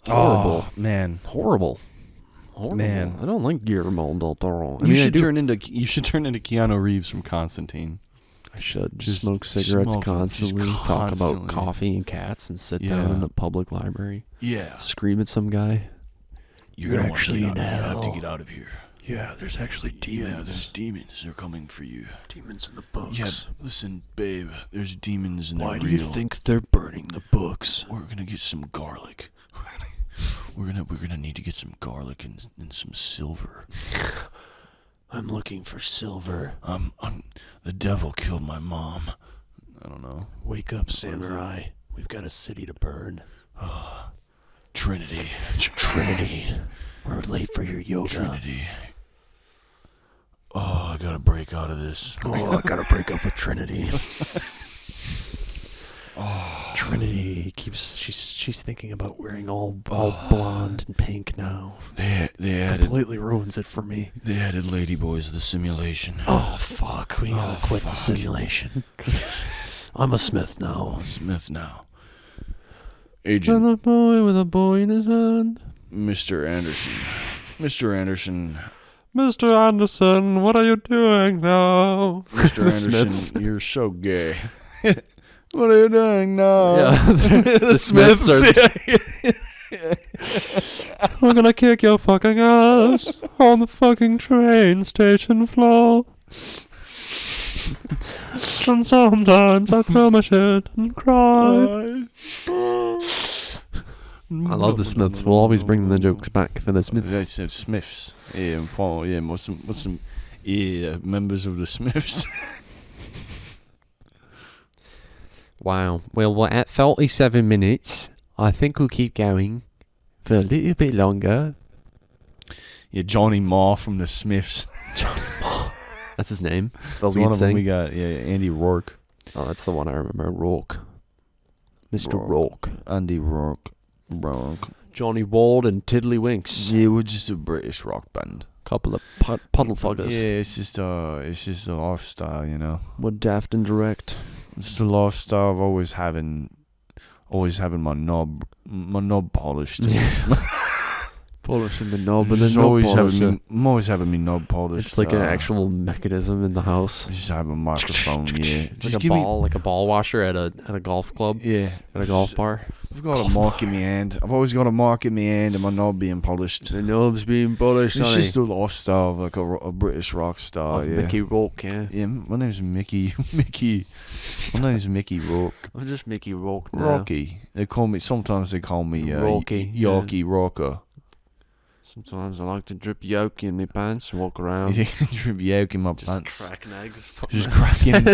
Horrible. Oh, man. Horrible. Man. I don't like Guillermo del Toro. You should turn into Keanu Reeves from Constantine. I should Just smoke cigarettes smoke 'em, constantly, just talk about constantly. coffee and cats, and sit Yeah. down in a public library, Yeah. scream at some guy. You're gonna actually You have hell. to get out of here. Yeah, there's actually Yeah, there's demons. They're coming for you. demons in the books. Yeah, listen, babe. There's demons and Why they're do you real. think they're burning the books? We're gonna get some garlic. We're gonna need to get some garlic and some silver. I'm looking for silver. The devil killed my mom. I don't know. Wake up, samurai. We've got a city to burn. Trinity. Trinity. We're late for your yoga. Trinity. Oh, I gotta break out of this. Oh, I gotta break up with Trinity. Trinity keeps she's thinking about wearing all blonde and pink now. They added Completely ruins it for me. Ladyboys to the simulation. Oh fuck, we gotta quit the fuck. simulation. I'm a Smith now. Smith now. And Agent a boy with a boy in his hand. Mr. Anderson. Mr. Anderson. Mr. Anderson, what are you doing now? Mr. The Smiths. Anderson, you're so gay. What are you doing now? Yeah, the Smiths are. We're gonna kick your fucking ass on the fucking train station floor. And sometimes I throw my shit and cry. I love the Smiths. We'll always bring the jokes back for the Smiths. That's Smiths. Yeah, what's some members of the Smiths. Wow. Well, we're at 47 minutes. I think we'll keep going for a little bit longer. Yeah, Johnny Marr from the Smiths. That's his name. The That's lead one of them. We singer. got Andy Rourke. Oh, that's the one I remember. Rourke. Mr. Rourke. Andy Rourke. Johnny Wald and Tiddlywinks. Yeah, we're just a British rock band. Couple of puddle fuckers. Yeah, it's just a lifestyle, you know. We're daft and direct. It's the lifestyle of always having my knob polished. Polishing the knob and Just then always polish it. I'm always having me knob polished. It's like an actual mechanism in the house. Just have a microphone, yeah. It's Just like a give me, ball, like a ball washer at a golf club, yeah. at a golf bar. I've got a mark in my hand. I've always got a mark in my hand and my knob being polished. The knob's being polished, It's honey. just a lifestyle of like a British rock star, Of yeah. Mickey Rourke, yeah. Yeah, my name's Mickey. My name's Mickey Rourke. I'm just Mickey Rourke now. Rocky. Sometimes they call me Rocky, Yorkie Rocker. Sometimes I like to drip yolk in my pants and walk around. Drip yolk in my Just pants. cracking eggs. Just cracking.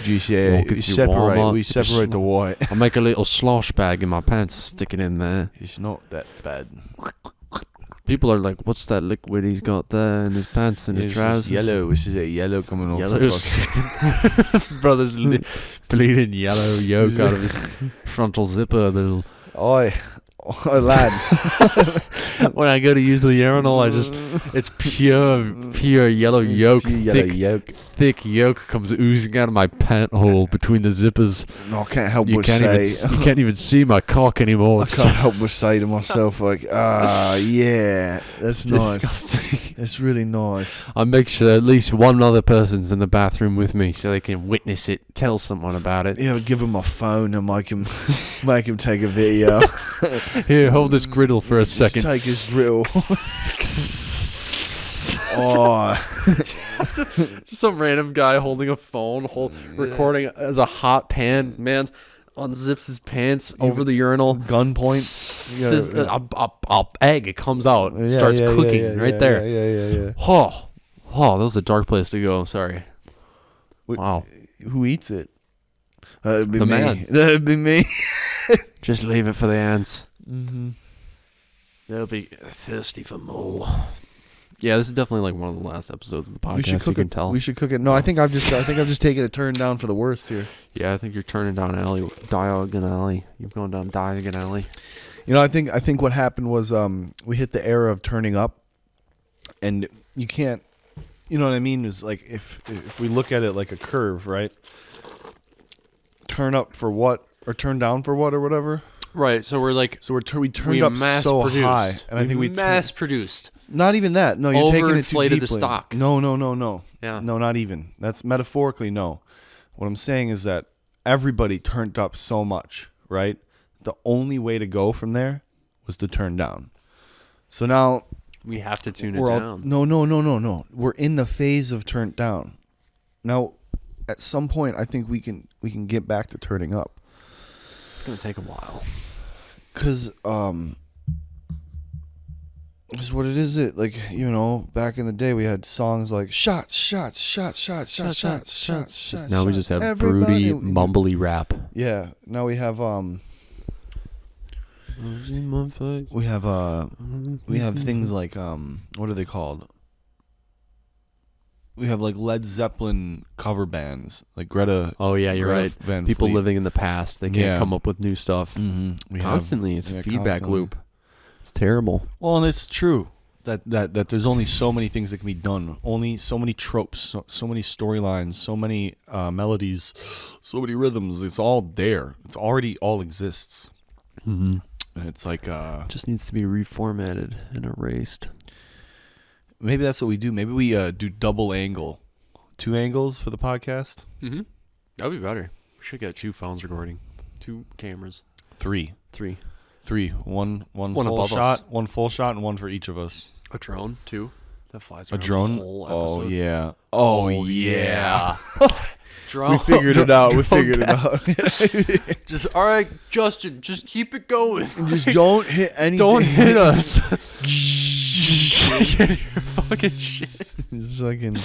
Juice, yeah. Walking We through Walmart, separate the white. I make a little slosh bag in my pants, stick it in there. It's not that bad. People are like, what's that liquid he's got there in his pants and his It's trousers? just yellow. This is a yellow coming off. Yellow. the fucking- Brother's bleeding yellow yolk out of his frontal zipper. Little. Oi, lad. When I go to use the urinal, it's pure yellow yolk. Pure yellow yolk. Thick yolk comes oozing out of my pant hole between the zippers. No, I can't help You but can't say. you can't even see my cock anymore. I It's can't help but say to myself, like, yeah, that's nice. disgusting. That's really nice. I make sure at least one other person's in the bathroom with me so they can witness it, tell someone about it. Yeah, I'd give him my phone and make him take a video. Here, hold this griddle for a Just second. take his grill. Oh, Just some random guy holding a phone, recording as a hot pan. Man, unzips his pants over the urinal. Gunpoint. A egg. It comes out. Starts cooking right there. Yeah. Oh, that was a dark place to go. Sorry. Wow. Who eats it? That'd be The me. man. That'd be me. Just leave it for the ants. Mm-hmm. They'll be thirsty for more. Yeah, this is definitely like one of the last episodes of the podcast. We should cook you can it. tell. We should cook it. No, I think I've just taken a turn down for the worst here. Yeah, I think you're turning down Diagon Alley. You're going down Diagon Alley. I think what happened was we hit the era of turning up, and you can't. You know what I mean? Is like if we look at it like a curve, right? Turn up for what, or turn down for what, or whatever. Right. So we're like. So we turned up so high, and I think we mass produced. Not even that. No, you're taking it too overinflated deeply. the stock. No. Yeah. No, not even. That's metaphorically no. What I'm saying is that everybody turned up so much, right? The only way to go from there was to turn down. So now We have to tune it we're all, down. No. We're in the phase of turned down. Now, at some point, I think we can get back to turning up. It's gonna take a while. Cause is what it is. It like back in the day we had songs like shots. Now we just have Everybody- broody, mumbly rap. Yeah. Now we have we have things like what are they called? We have like Led Zeppelin cover bands like Greta. Oh yeah, you're Greta right. Van People Fleet. living in the past, they can't come up with new stuff. Mm-hmm. Constantly, it's a feedback loop. It's terrible. Well, and it's true that there's only so many things that can be done. Only so many tropes, so many storylines, so many melodies, so many rhythms. It's all there. It's already all exists. Mm-hmm. And it's like Just needs to be reformatted and erased. maybe that's what we do. Maybe we do double angle, 2 angles for the podcast. Mm-hmm. That'd be better. We should get 2 phones recording, 2 cameras, 3. 3. One One full above shot, us. one full shot, and one for each of us. A drone too. That flies A around drone. The whole Oh episode. yeah. Oh yeah. Drone. We figured it out. We drone figured it cast. out. Just all right, Justin. Just keep it going. Just don't hit anything. Don't hit us. Fucking shit. It's fucking.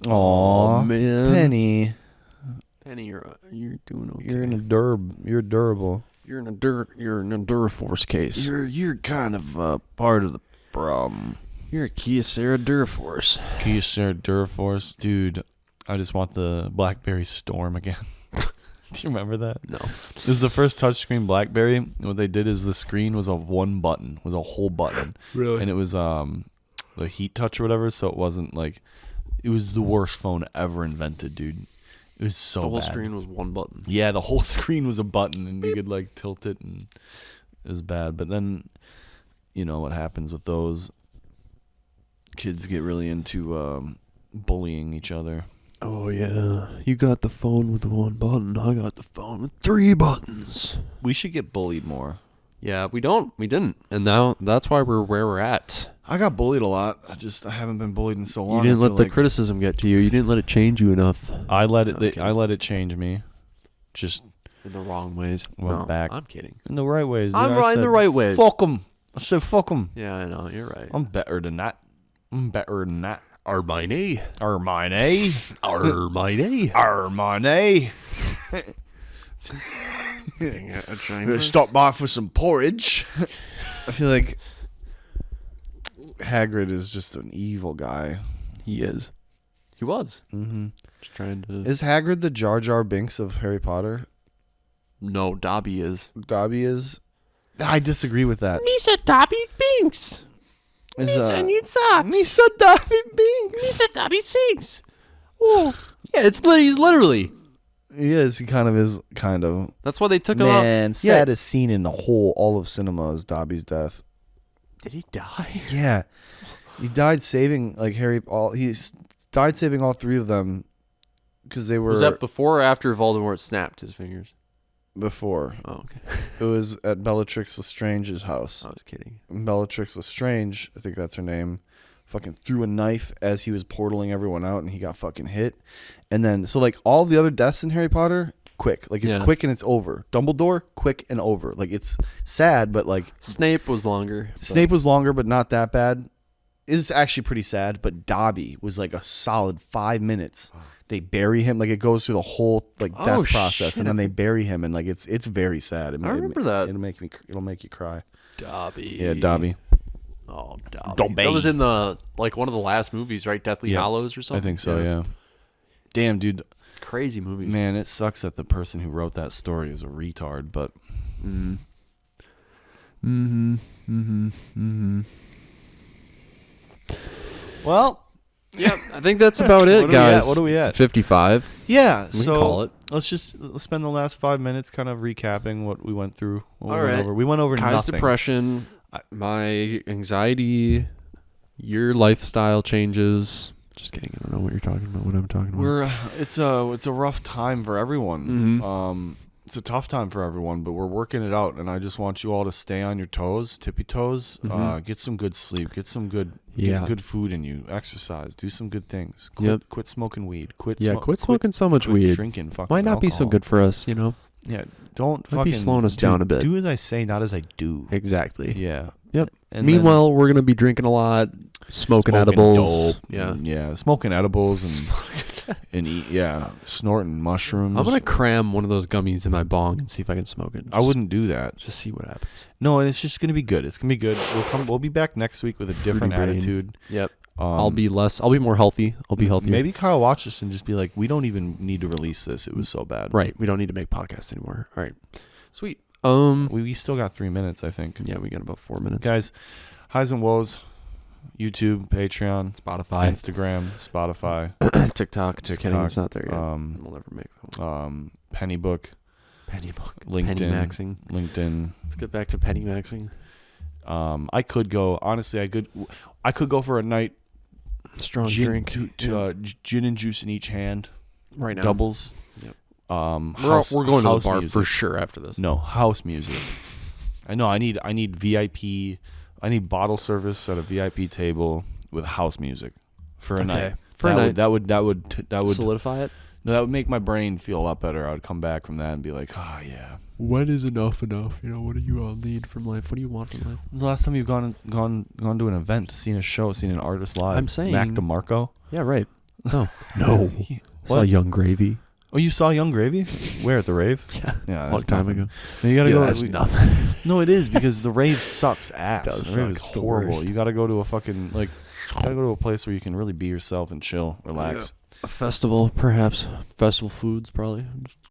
Oh Aw, man, Penny, Penny, you're doing okay. you're in a You're durable. You're in a Duraforce case. You're kind of part of the problem. You're a Kyocera Duraforce. Kyocera Duraforce, dude. I just want the BlackBerry Storm again. Do you remember that? No. This is the first touchscreen BlackBerry. And what they did is the screen was a whole button. Really? And it was the heat touch or whatever, so it wasn't like it was the worst phone ever invented, dude. It was so The whole bad. screen was one button. Yeah, the whole screen was a button and you could like tilt it and it was bad. But then you know what happens with those kids get really into bullying each other. Oh yeah, you got the phone with the one button. I got the phone with 3 buttons. We should get bullied more. Yeah, we didn't, and now that's why we're where we're at. I got bullied a lot. I haven't been bullied in so long. You didn't I let feel the like criticism get to you. You didn't let it change you enough. I let it. Okay. I let it change me. Just In the wrong ways. Went No, back. I'm kidding. in the right ways. Dude. I'm I right in said, the right ways. Fuck them. I said fuck them. Yeah, I know. You're right. I'm better than that. Armani. Armani. Armani. Gonna stop by for some porridge. I feel like Hagrid is just an evil guy. He is. He was. Mm-hmm. Just trying to. Is Hagrid the Jar Jar Binks of Harry Potter? No, Dobby is. Dobby is. I disagree with that. Misa Dobby Binks. Is, Misa needs socks. Misa Dobby Binks. Misa Dobby sings. Oh, yeah, he's literally. He is. He kind of is. Kind of. That's why they took him out. Man, saddest scene in the all of cinema is Dobby's death. Did he die? Yeah, he died saving died saving all 3 of them because they were Was that before or after Voldemort snapped his fingers? before. Oh, okay. It was at Bellatrix Lestrange's house. I was kidding. Bellatrix Lestrange, I think that's her name, fucking threw a knife as he was portaling everyone out and he got fucking hit. And then, so like all the other deaths in Harry Potter, quick. Like, it's Yeah. quick and it's over. Dumbledore, quick and over. Like, it's sad, but like Snape was longer. Snape was longer, but not that bad. It's actually pretty sad, but Dobby was like a solid 5 minutes. They bury him, like it goes through the whole like death process, shit. and then they bury him, and like it's very sad. I remember that. It'll make you cry. Dobby. Yeah, Dobby. Oh, Dobby. Dobby. That was in the like one of the last movies, right? Deathly Yeah. Hallows or something. I think so. Yeah. Damn, dude. Crazy movies. Man, it sucks that the person who wrote that story is a retard, but. Well. Yeah, I think that's about it, guys. What are we at? 55. Yeah, We can call it. Let's spend the last 5 minutes kind of recapping what we went through. All right. We went over Kai's nothing. depression, my anxiety, your lifestyle changes. Just kidding. I don't know what you're talking about. What I'm talking about. It's a rough time for everyone. It's a tough time for everyone, but we're working it out, and I just want you all to stay on your toes, tippy toes. Get some good sleep. Get some good good food in you. Exercise. Do some good things. Quit smoking weed. Quit smoking so much weed. Drinking fucking Might not be so alcohol. good for us, Yeah, don't Might be fucking slowing us down a bit. Do as I say, not as I do. Exactly. Yeah. Yep. And Meanwhile, we're gonna be drinking a lot, smoking edibles. Yeah, smoking edibles and eat. Yeah, snorting mushrooms. I'm gonna cram one of those gummies in my bong and see if I can smoke it. I wouldn't do that. Just see what happens. No, it's just gonna be good. It's gonna be good. We'll be back next week with a different Fruity brain. attitude. Yep. I'll be more healthy. I'll be healthier. Maybe Kyle watch this and just be like, we don't even need to release this. It was so bad. Right. We don't need to make podcasts anymore. All right. Sweet. We still got 3 minutes, I think. Yeah, we got about 4 minutes. Guys, highs and woes. YouTube, Patreon, Spotify, Instagram, Spotify, TikTok. Just kidding, it's not there yet. We'll never make that one. Pennybook, LinkedIn, penny maxing. LinkedIn. Let's get back to penny maxing. I could go. Honestly, I could go for a night. Strong Gin, drink. Gin and juice in each hand. Right now. Doubles. Yep. We're going to the bar for sure after this. No, house music. I know. I need VIP. I need bottle service at a VIP table with house music for a night. For a night. That would solidify it. No, that would make my brain feel a lot better. I would come back from that and be like, oh yeah. When is enough? You know, what do you all need from life? What do you want from life? When's the last time you've gone to an event, seen a show, seen an artist live? I'm saying Mac DeMarco. Yeah, right. No. Saw Young Gravy. Oh, you saw Young Gravy? Where, at the rave? Yeah, a long time ago. No, you gotta go. That's nothing. No, it is, because the rave sucks ass. It does The rave is suck. It's the horrible. worst. You gotta go to a fucking gotta go to a place where you can really be yourself and chill, relax. A festival, perhaps. Festival foods, probably.